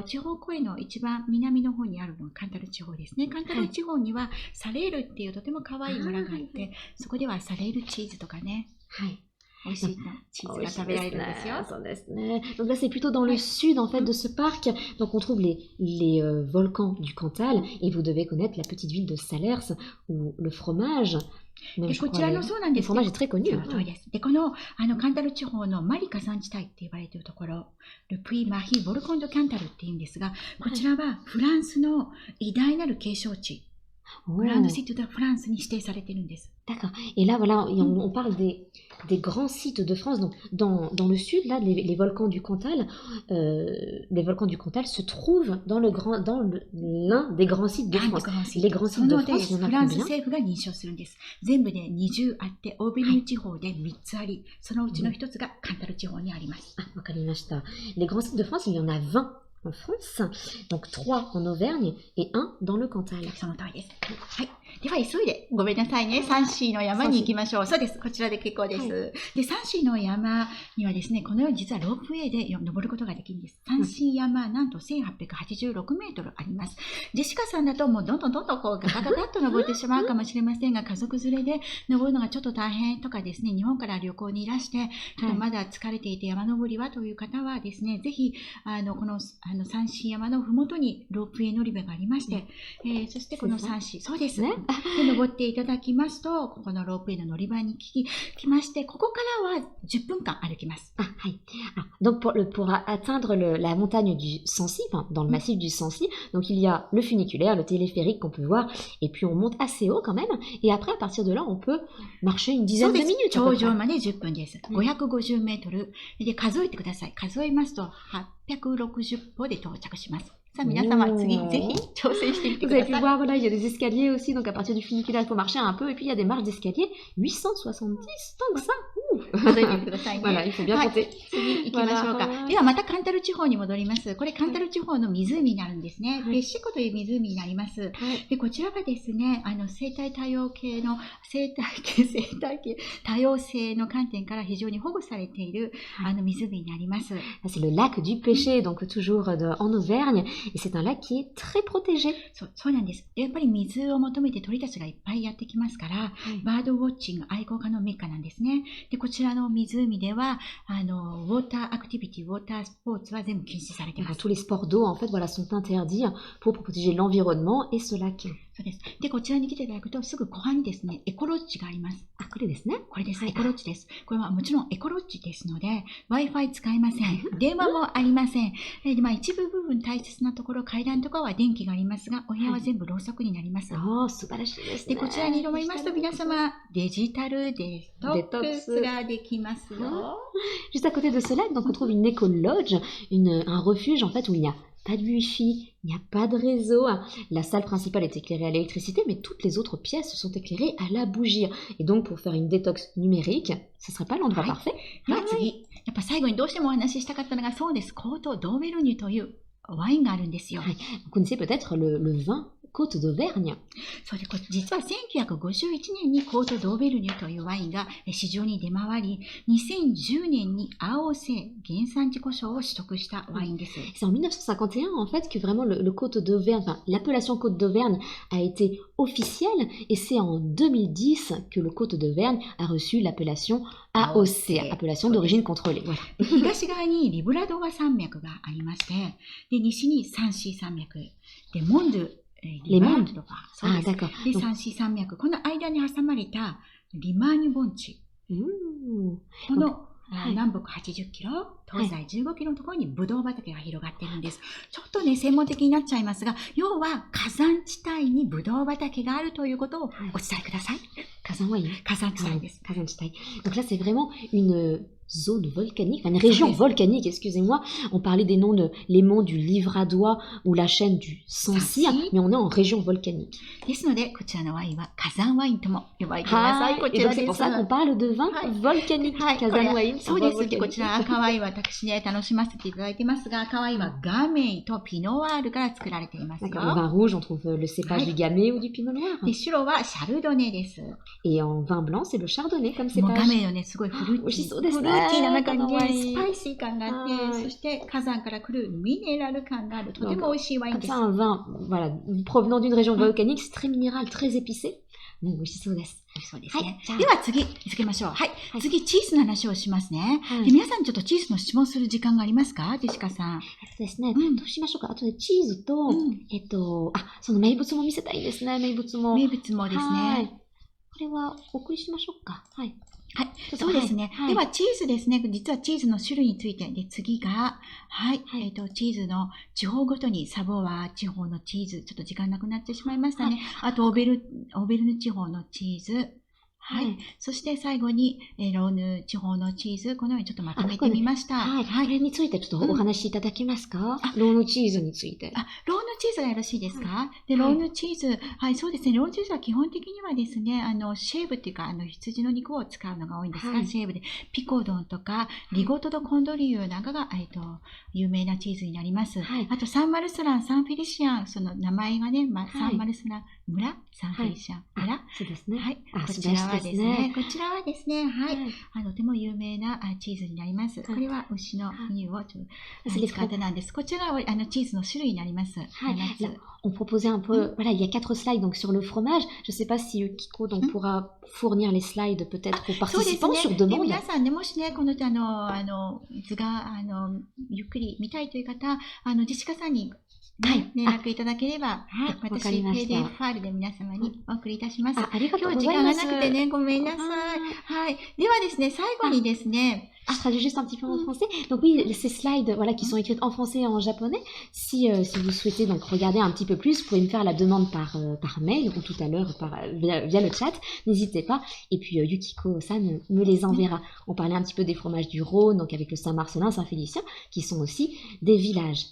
地方公園の一番南の方にあるのがカンタル地方ですね。カンタル地方にはサレールっていうとても可愛い村があって、そこではサレールチーズとかね。はい。美味しいチーズが食べられるんですよ。そうですね。Donc là c'est plutôt dans le sud en fait de ce parc. Donc on trouve les volcans du Cantal et vous devez connaître la petite ville de Salers où le fromage. でこちらのそうなんです。フォーマージュtrès connu. そうです。でこのカンタル地方のマリ火山地帯って言われているところ、ルプイマヒボルコンドキャンタルっていうんですが、こちらはフランスの偉大なる景勝地。グランドシティ・ド・フランスに指定されているんです。D'accord. Et là, voilà, on parle des grands sites de France. Donc, dans le sud, là, les volcans du Cantal, se trouvent dans l'un des grands sites de France. Les grands sites de France, il y en a combien? フランス政府が認証するんです。全部で20あって、オーベルヌ地方で3つあり、そのうちの1つがカンタル地方にあります。わかりました。Les grands sites de France, il y en a 20. En France, donc 3 en Auvergne et 1 dans le Cantal. その通りです。はい。では急いで、ごめんなさいね。三市の山に行きましょう。そうです。こちらで結構です。で、三市の山にはですね、このように実はロープウェイで登ることができるんです。三市山、なんと1886メートルあります。ジェシカさんだともうどんどんこうガタガタっと登ってしまうかもしれませんが、家族連れで登るのがちょっと大変とかですね、日本から旅行にいらして、ちょっとまだ疲れていて山登りはという方はですね、ぜひ、この三市山のふもとにロープウェイ乗り場がありまして、そしてこの三市、そうですね。で登っていただきますと、ここのロープウェイの乗り場に来まして、ここからは10分間歩きます。Ah, donc pour atteindre la montagne du Sancy, enfin, dans le massif du Sancy, donc il y a le funiculaire, le téléphérique qu'on peut voir, et puis on monte assez haut quand même, et après à partir de là on peut marcher une dizaine de minutes. 頂上まで10分です。550メートルで数えてください。数えますと860歩で到着します。さあ皆様次ぜひ挑戦してみてください。Vous avez pu voir, voilà, il y a des escaliers aussi, donc à partir du funiculaire, il faut marcher un peu, et puis il y a des marches d'escalier, 870, tant que ça. 数えてくださいね。Voilà, il faut bien compter. 次行きましょうか。ではまたカンタル地方に戻ります。これカンタル地方の湖になるんですね。ペッシコという湖になります。でこちらがですね、生態多様系の多様性の観点から非常に保護されている湖になります。C'est le lac du Pêcher, donc toujours en Auvergne. Et c'est un lac qui est très protégé. そうなんです。やっぱり水を求めて鳥たちがいっぱいやってきますから、バードウォッチング愛好家のメッカなんですね。で、こちらの湖では、ウォーターアクティビティ、ウォータースポーツは全部禁止されています。Tous les sports d'eau, en fait, voilà, sont interdits pour protéger l'environnement et ce lac. そうです。で、こちらに来ていただくと、すぐ後半にですね、エコロッジがあります。あ、これですね。これです。エコロッジです。これはもちろんエコロッジですので、Wi-Fi 使いません。電話もありません。で、一部分大切なところ、階段とかは電気がありますが、お部屋は全部ろうそくになります。ああ、素晴らしいですね。で、こちらに登りますと、皆様、デジタルデトックスができますよ。Juste à côté de cela, donc on trouve une éco-lodge, un refuge en fait où il n'y a pas de wifi, il n'y a pas de réseau. La salle principale est éclairée à l'électricité, mais toutes les autres pièces sont éclairées à la bougie. Et donc pour faire une détox numérique, ce serait pas l'endroit parfait. では次、やっぱ最後にどうしてもお話ししたかったのが、そうです、コート・ドーベルニュというワインがあるんですよ。Vous connaissez peut-être le vin Côte d'Auvergne. そうで、実は1951年にコート・ドーベルニュというワインが市場に出回り、2010年に AOC 原産地呼称を取得したワインです。C'est en 1951 en fait que vraiment le Côte d'Auvergne, enfin l'appellation Côte d'Auvergne a été officielle et c'est en 2010 que le Côte d'Auvergne a reçu l'appellation AOC, appellation d'origine contrôlée. Voilà. 東側にリブラドー山脈がありまして、で西にサンシー山脈、でモンドゥLes mondes. そうです。で、サンシー山脈。この間に挟まれたリマーニュ盆地。この南北80キロ、東西15キロのところにブドウ畑が広がっているんです。ちょっとね、専門的になっちゃいますが、要は火山地帯にブドウ畑があるということをお伝えください。火山ワイン。火山地帯です。火山地帯。Donc là, c'est vraiment une zone volcanique, enfin une région volcanique, excusez-moi. On parlait des noms les monts du Livradois ou la chaîne du Sancy, mais on est en région volcanique. ですので、こちらのワインは火山ワインとも呼ばれています。こちらです。C'est pour ça qu'on parle de vin volcanique. 火山ワイン。そうです。こちら赤ワインは私ね、楽しませていただいてますが、赤ワインはガメイとピノワールから作られていますよ。En vin rouge, on trouve le cépage du gamay ou du pinot noir. で、白はシャルドネです。Et en vin blanc, c'est le chardonnay comme cépage. ガメイのね、すごいフルーティー。フルーティーな中にね、スパイシー感があって、そして火山から来るミネラル感がある、とても美味しいワインです。Comme ça, un vin, voilà, provenant d'une région volcanique, c'est très minéral, très épicé. 美味しそうです。そうですね。では次、続けましょう。はい。次、チーズの話をしますね。で、皆さんにちょっとチーズの質問する時間がありますか？ジェシカさん。ですね。どうしましょうか。あとでチーズと、その名物も見せたいですね。名物もですね。これはお送りしましょうか。はい。はい。そうですね。では、チーズですね。実はチーズの種類について。で、次が、チーズの地方ごとにサボワー地方のチーズ。ちょっと時間なくなってしまいましたね。あと、オーベルヌ地方のチーズ。はい。そして最後に、ローヌ地方のチーズ。このようにちょっとまとめてみました。はい。これについてちょっとお話しいただけますか？ローヌチーズについて。ローヌチーズがよろしいですか？で、ローヌチーズ。はい、そうですね。ローヌチーズは基本的にはですね、シェーブっていうか、羊の肉を使うのが多いんですが、シェーブで、ピコドンとか、リゴトドコンドリューなんかが、有名なチーズになります。あと、サンマルスラン、サンフェリシアン、その名前がね、サンマルスラン村、サンフェリシアン村。そうですね。はい。こちらはですね、はい。とても有名なチーズになります。これは牛の乳を使ったなんです。こちらはチーズの種類になります。On proposait un peu, voilà, il y a 4 slides donc sur le fromage. Je ne sais pas si Kiko donc pourra fournir les slides peut-être aux participants sur demande. 皆さんね、もしね、この図がゆっくり見たいという方、ジェシカさんに連絡いただければ、私、PDF ファイルで皆様にお送りいたします。ありがとうございます。今日時間がなくてね、ごめんなさい。はい。ではですね、最後にですね、Je traduis juste un petit peu en français. Donc oui, ces slides, voilà, qui sont écrites en français et en japonais. Si vous souhaitez donc regarder un petit peu plus, vous pouvez me faire la demande par mail ou tout à l'heure via le chat. N'hésitez pas. Et puis Yukiko-san me les enverra. On parlait un petit peu des fromages du Rhône, donc avec le Saint-Marcellin, Saint-Félicien, qui sont aussi des villages.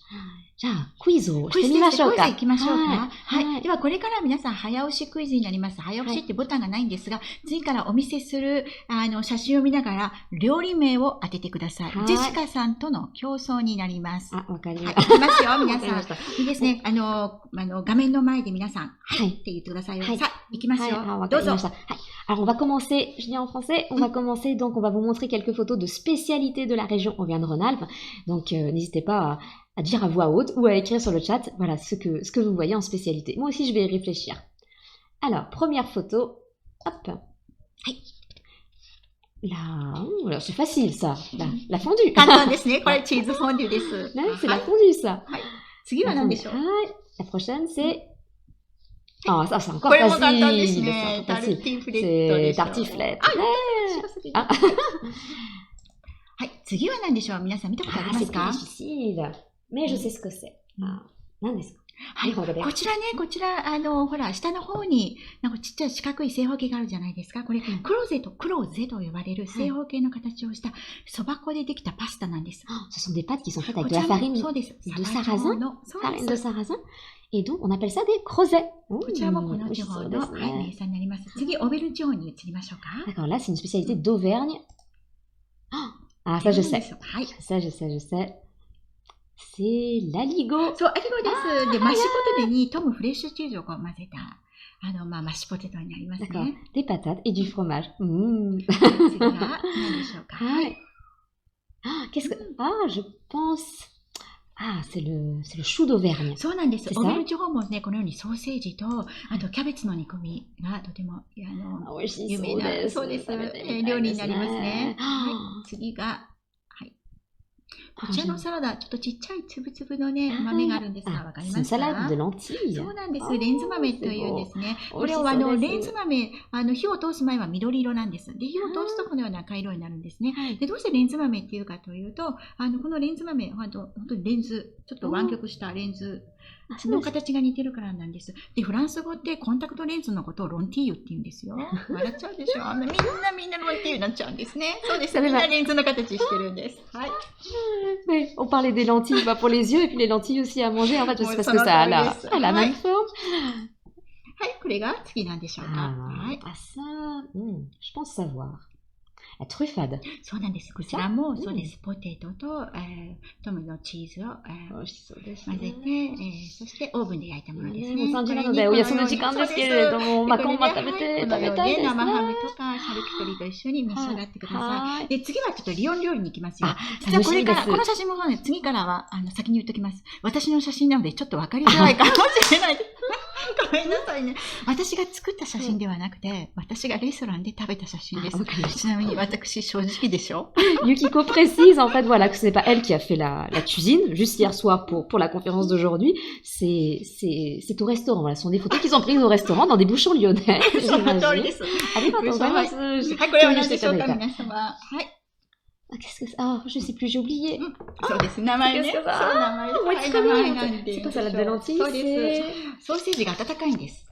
じゃあ、クイズをしてみましょうか。クイズ行きましょうか。はい。では、これから皆さん、早押しクイズになります。早押しってボタンがないんですが、次からお見せする、写真を見ながら、料理名を当ててください。ジェシカさんとの競争になります。わかりました。いきますよ、皆さん。いいですね。画面の前で皆さん、はいって言ってくださいよ。さあ、行きますよ。どうぞ。Alors, on va commencer, je dis en français, on va commencer, donc on va vous montrer quelques photos de spécialités de la région Auvergne-Rhône-Alpes. Donc, n'hésitez pas à dire à voix haute ou à écrire sur le chat, voilà, ce que vous voyez en spécialité. Moi aussi, je vais y réfléchir. Alors, première photo, hop. Là, c'est facile, ça. La fondue. 簡単ですね。これチーズフォンデュです。C'est la fondue, ça. 次は何でしょう？La prochaine, c'est Ah, ça, c'est encore これも簡単です facile. ね。 C'est タ encore ル facile. ティフレット C'est でしょ。 tartiflette. 白すぎる Ah, はい、次は何でしょう？皆さん見たことありま c'est す plus か？ difficile. Mais je sais ce que c'est. Ah, 何ですか？はい、日本語で。こちらね、こちら、ほら、下の方に、なんかちっちゃい四角い正方形があるじゃないですか。これ、クローゼと呼ばれる正方形の形をしたそば粉でできたパスタなんです。Oh, ce sont des pâtes qui sont faites avec こ de ち la らも farine そうです。 de サバ状 sarrasin. の、そう Farine で de す。 sarrasin. Et donc, on appelle ça des crozets. こちらもこの Mmh, 地方 oui, の、 c'est はい、名 ça. 産になります。次、オベル地方に移りましょうか。 D'accord, là, c'est une spécialité d'Auvergne. Ah, ça, je sais. はい。 Ça, je sais, je sais. C'est l'aligot. そう、アリゴです。で、マッシュポテトにトムフレッシュチーズをこう混ぜた、マッシュポテトになります D'accord. ね。 Des patates et du fromage. Mmh. 次が何でしょうか。 Ah, ah, qu'est-ce que... Ah, je pense... Ah, c'est le chou d'Auvergne. そうなんです。 C'est ça？ オベル地方もね、このようにソーセージと、あとキャベツの煮込みがとても、美味し有名な、そうです。料理になりますね。はい。次が、はい。こちらのサラダ、ちょっとちっちゃいつぶつぶのね、豆があるんですが、わかり C'est ま une すか？ salade de lentilles. そうなんです。 あーレンズ豆というんですね。これを美味しそうですレンズ豆、火を通す前は緑色なんです。で、火を通すとこのような赤色になるんですね。はいで、どうしてレンズ豆っていうかというと、このレンズ豆、本当にレンズ、ちょっと湾曲したレンズあそうですの形が似てるからなんです。で、フランス語ってコンタクトレンズのことをロンティーユって言うんですよ。笑っちゃうでしょ。みんなロンティーユになっちゃうんですね。そうです。みんなレンズの形してるんです。はい。 Oui, on parlait des lentilles pour les yeux et puis les lentilles aussi à manger. En fait, c'est Ouais, parce ça que ça a m'intéresse. la Ouais. même forme. はい、これが次なんでしょうか。 Ah, はい。 ah, ça, je pense savoir. La truffade. そうなんです。こちらもそうです。ポテトと、トムのチーズを、混ぜて、そしてオーブンで焼いたものですね。もう3時なのでお休みの時間ですけれども、まあ今晩食べたいですね。生ハムとかシャルキュトリと一緒に召し上がってください。で、次はちょっとリヨン料理に行きますよ。実はこれから、この写真もそうです。次からは、先に言っときます。私の写真なのでちょっとわかりづらいかもしれないです。ごめんなさいね。私が作った写真ではなくて、私がレストランで食べた写真です。ちなみに私、正直でしょ？ Yukiko précise en fait voilà que ce n'est pas elle qui a fait la cuisine juste hier soir pour la conférence d'aujourd'hui. C'est au restaurant. Voilà, ce sont des photos qu'ils ont prises au restaurant dans des bouchons lyonnais. その通りです。ありがとうございます。はい、これは何でしょうか、皆様。はい。Qu'est-ce que c'est? Ah, je sais plus, j'ai oublié. そうです。名前ね。そう、名前。はい、名前なんで。C'est pas salade de lentilles? そうです。ソーセージが温かいんです。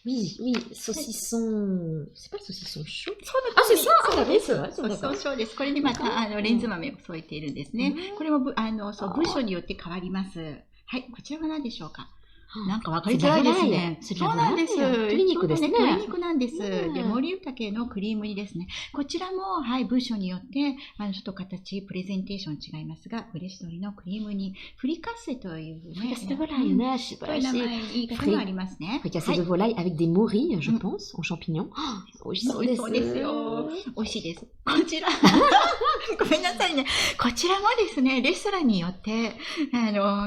Oui, oui, saucisson. C'est pas le saucisson chaud? あ、c'est ça! Ah, oui, c'est vrai, c'est そうです。これにまた、レンズ豆を添えているんですね。これも、そう、文章によって変わります。はい、こちらは何でしょうか？なんかわかりづらいですね。そうなんです。鶏肉ですね。鶏肉なんです。で、森豊のクリーム煮ですね。こちらも、はい、部署によって、ちょっと形、プレゼンテーション違いますが、嬉し鶏のクリーム煮、フリカッセというね。フリカッセde volaille,ね、素晴らしい。言い方もありますね。フリカッセde volaille avec des morilles, je pense, en champignons. 美味しそうです。そうですよ。美味しいです。こちら。ごめんなさいね。こちらもですね、レストランによって、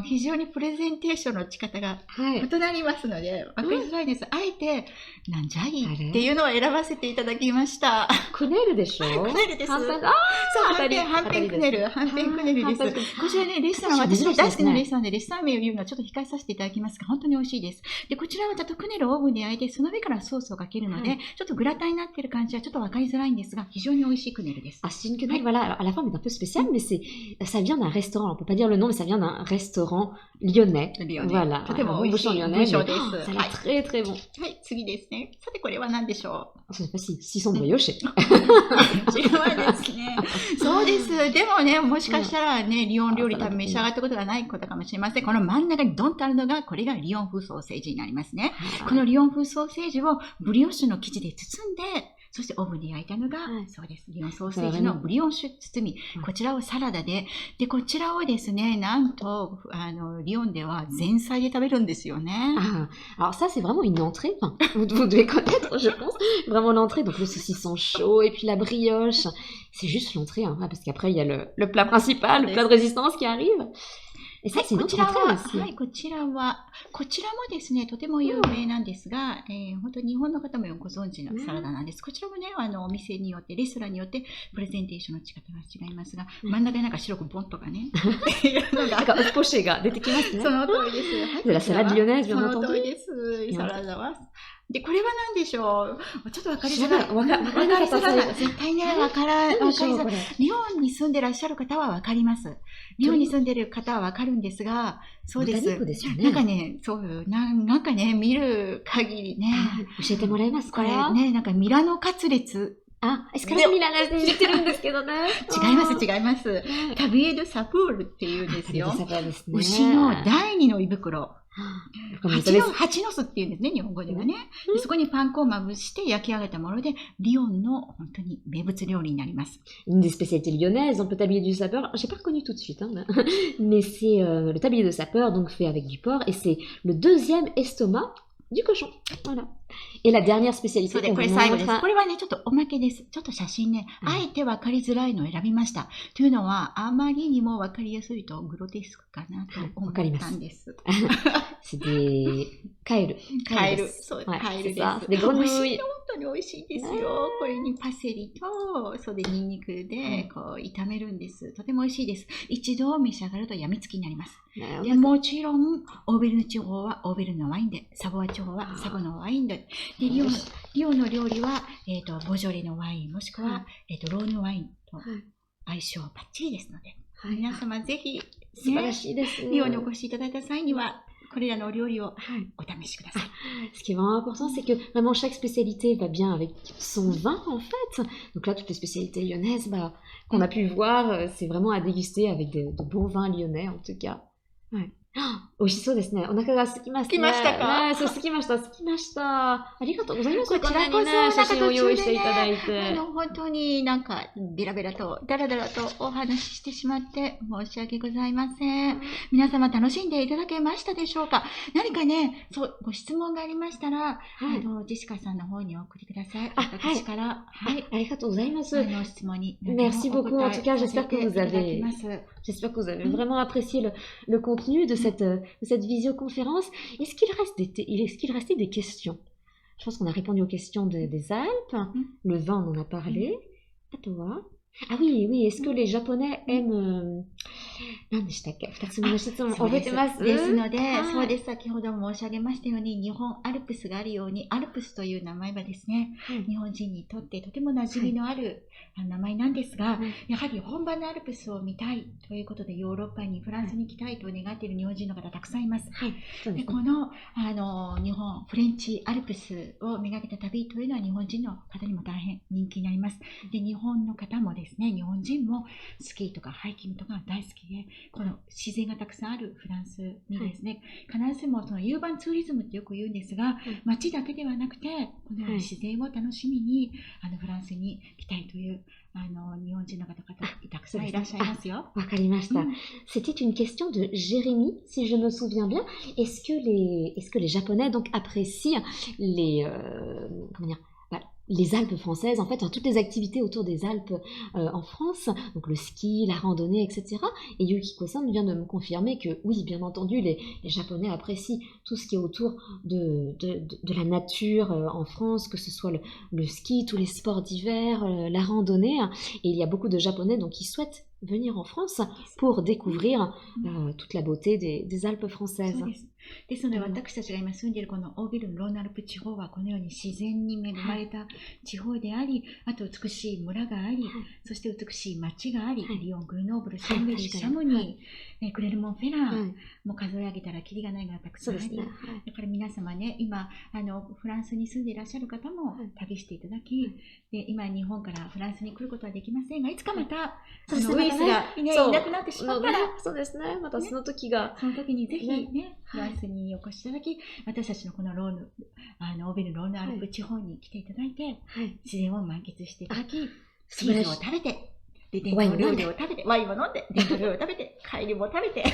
非常にプレゼンテーションの仕方が異なりますので、わかりづらいです。あえて、なんじゃいっていうのを選ばせていただきました。クネルでしょ？クネルです。そう、はんぺんクネル。はんぺんクネルです。こちらね、レストラン、私の大好きなレストランで、レストラン名を言うのはちょっと控えさせていただきますが、本当に美味しいです。で、こちらはちょっとクネルをオーブンで焼いて、その上からソースをかけるので、ちょっとグラタンになっている感じはちょっとわかりづらいんですが、非常に美味しいクネルです。Ah, c'est une quenelle, voilà. Alors, à la forme est un peu spéciale, mais ça vient d'un restaurant. On peut pas dire le nom, mais ça vient d'un restaurant lyonnais. Voilà. Un bon bouchon lyonnais. Ça a l'air très très bon. はい、次ですね。さて、これは何でしょう？ Je sais pas si sont briochés. こちらはですね。そうです。でもね、もしかしたらね、リヨン料理多分召し上がったことがないことかもしれません。この真ん中にドンとあるのが、これがリヨン風ソーセージになりますね。このリヨン風ソーセージをブリオッシュの生地で包んで、そしてオーブンで焼いたのが、そうです。リヨンソーセージのブリオッシュ包み。こちらをサラダで、で、こちらをですね、なんと、リヨンでは前菜で食べるんですよね。Ah, alors ça, c'est vraiment une entrée. Enfin, vous devez connaître, je pense. Vraiment l'entrée. Donc le saucisson chaud et puis la brioche. c'est juste l'entrée, hein, parce qu'après il y a le plat principal, le plat de résistance qui arrive. Et ça, c'est une autre entrée aussi. はい、こちらもですね、とても有名なんですが、本当に日本の方もご存知のサラダなんです。こちらもね、お店によって、レストランによってプレゼンテーションの仕方が違いますが、真ん中になんか白くボンとかね、っていうのが。なんかポシェが出てきますね。その通りです。でla salade lyonnaise, その通りです。サラダは。で、これは何でしょう。ちょっとわかりづらい。わかりづらい。絶対ね、わかりづらい。リヨンに住んでらっしゃる方はわかります。リヨンに住んでる方はわかるんですが、そうです。なんかね、なんかね、見る限りね。教えてもらえますか？これね、なんかミラノカツレツ。エスカラミラナで言ってるんですけどね。違います。タビエド・サプールっていうんですよ。牛の第二の胃袋。蜂の巣っていうんですね、日本語ではね。そこにパン粉をまぶして焼き上げたもので、リヨンの本当に名物料理になります。Une des spécialités lyonnaises, on peut tablier du sapeur. J'ai pas reconnu tout de suite, hein, mais c'est le tablier de sapeur, donc fait avec du porc, et c'est le deuxième estomac du cochon. Voilà. Et la dernière spécialité. これ最後です。これはね、ちょっとおまけです。ちょっと写真ね、あえて分かりづらいのを選びました。というのは、あまりにも分かりやすいとグロテスクかなと思ったんです。C'est des カエル。そう、カエルです。で、本当に美味しいですよ。これにパセリと、それでニンニクでこう炒めるんです。とても美味しいです。一度召し上がると病みつきになります。でもちろん、オーベルヌ地方はオーベルヌのワインで、サヴォワ地方はサヴォのワインで、でリオの料理は、ボジョレのワイン、もしくは、ローヌワインと相性バッチリですので、皆様ぜひ、素晴らしいですね。リオにお越しいただいた際には、これらのお料理をお試しください。Ce qui est vraiment important, c'est que vraiment chaque spécialité va bien avec son vin en fait. Donc là, toutes les spécialités lyonnaises qu'on a pu voir, c'est vraiment à déguster avec de bons vins lyonnais en tout cas. Ouais. 美味しそうですね。お腹が空きますね。空きましたか？そう、空きました。ありがとうございます。こちらこそ、写真を用意していただいて。本当になんか、ベラベラと、ダラダラとお話ししてしまって申し訳ございません。皆様楽しんでいただけましたでしょうか？何かね、ご質問がありましたら、ジェシカさんの方にお送りください。私から。はい。ありがとうございます。質問に。Merci beaucoup. En tout cas, j'espère que vous avez vraiment apprécié le contenu de cette visioconférence. Est-ce qu'il restait des questions? Je pense qu'on a répondu aux questions des Alpes. Le vin, on en a parlé. À toi. Ah oui, est-ce que les Japonais aiment... 何でしたっけ？2つ目の質問覚えてます？ですので、そうです。先ほど申し上げましたように、日本アルプスがあるように、アルプスという名前はですね、日本人にとってとても馴染みのある名前なんですが、やはり本場のアルプスを見たいということで、ヨーロッパに、フランスに行きたいと願っている日本人の方たくさんいます。でこの日本、フレンチアルプスをめがけた旅というのは日本人の方にも大変人気になります。で、日本の方もですね、日本人もスキーとかハイキングとか大好きで、この自然がたくさんあるフランスにですね、必ずしもそのユーバンツーリズムってよく言うんですが、街だけではなくて、このように自然を楽しみにフランスに来たいという日本人の方々たくさんいらっしゃいますよ。わかりました。C'était une question de Jérémy, si je me souviens bien. Est-ce que les Japonais donc apprécient les Alpes françaises, en fait, toutes les activités autour des Alpes en France, donc le ski, la randonnée, etc. Et Yukiko-san vient de me confirmer que oui, bien entendu, les Japonais apprécient tout ce qui est autour de la nature en France, que ce soit le ski, tous les sports d'hiver, la randonnée. Et il y a beaucoup de Japonais donc, qui souhaitent venir en France pour découvrir toute la beauté des Alpes françaises. ですので、私たちが今住んでいるこのオーベルン・ローヌ・アルプ地方はこのように自然に恵まれた地方であり、あと美しい村があり、そして美しい町があり、リヨン、グルノーブル、シャンベリ、シャムニー、クレルモン・フェラー、もう数え上げたらキリがないがたくさんあり、だから皆様ね、今フランスに住んでいらっしゃる方も旅していただき、で今日本からフランスに来ることはできませんが、いつかまたウイルスがいなくなってしまったら、そうですね、またその時にぜひね、フランスにお越しいただき、私たちのこのオーベルン・ローヌ・アルプ地方に来ていただいて、自然を満喫していただき、チーズを食べて、で伝統料理を食べて、ワインを飲んで、伝統料理を食べて、帰りも食べて、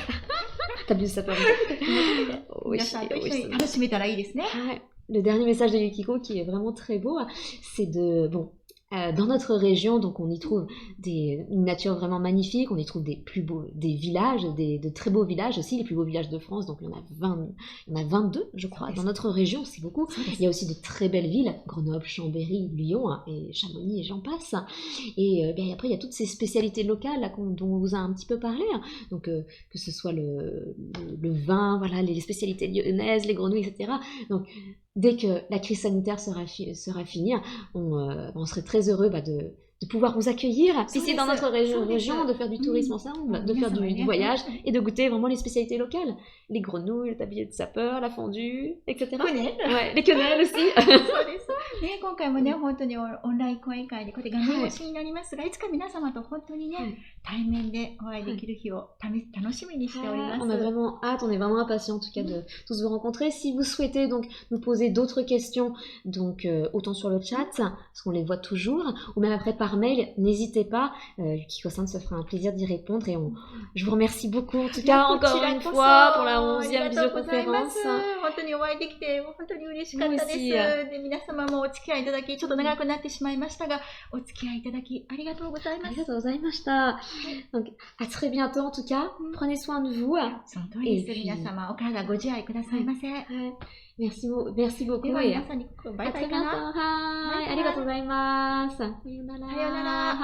皆さんと一緒に楽しめたらいいですね。Le dernier message de Yukiko qui est vraiment très beau, c'est de dans notre région, donc on y trouve une nature vraiment magnifique, on y trouve des villages, de très beaux villages aussi, les plus beaux villages de France, donc il y en a 22 je crois, dans notre région, c'est beaucoup. Il y a aussi de très belles villes, Grenoble, Chambéry, Lyon et Chamonix et j'en passe. Et bien, après il y a toutes ces spécialités locales là, dont on vous a un petit peu parlé, hein. Donc que ce soit le vin, voilà, les spécialités lyonnaises, les grenouilles, etc. Donc dès que la crise sanitaire sera finie, on serait très heureux de pouvoir vous accueillir ici dans notre région, de faire du tourisme ensemble, de faire du voyage et de goûter vraiment les spécialités locales. Les grenouilles, le tablier de sapeur, la fondue, etc. Ouais, les quenelles aussi. そうですね、今回もね、本当にオンライン講演会でこうやって画面越しになりますが、いつか皆様と本当にね、対面でお会いできる日を楽しみにしております。On a vraiment hâte, on est vraiment impatients en tout cas de tous vous rencontrer. Si vous souhaitez donc nous poser d'autres questions, donc autant sur le chat, parce qu'on les voit toujours, ou même après par mail, n'hésitez pas. Kiko-san se fera un plaisir d'y répondre et je vous remercie beaucoup en tout cas encore une fois pour la 11e visioconférence. 本当にお会いできて本当に嬉しかったです。で、皆様もお付き合いいただき、ちょっと長くなってしまいましたが、お付き合いいただきありがとうございます。ありがとうございました。Donc à très bientôt en tout cas. Prenez soin de vous. その通りです。皆様お体ご自愛くださいませ。Merci beaucoup. では皆さんにバイバイかな。はい、ありがとうございます。さようなら。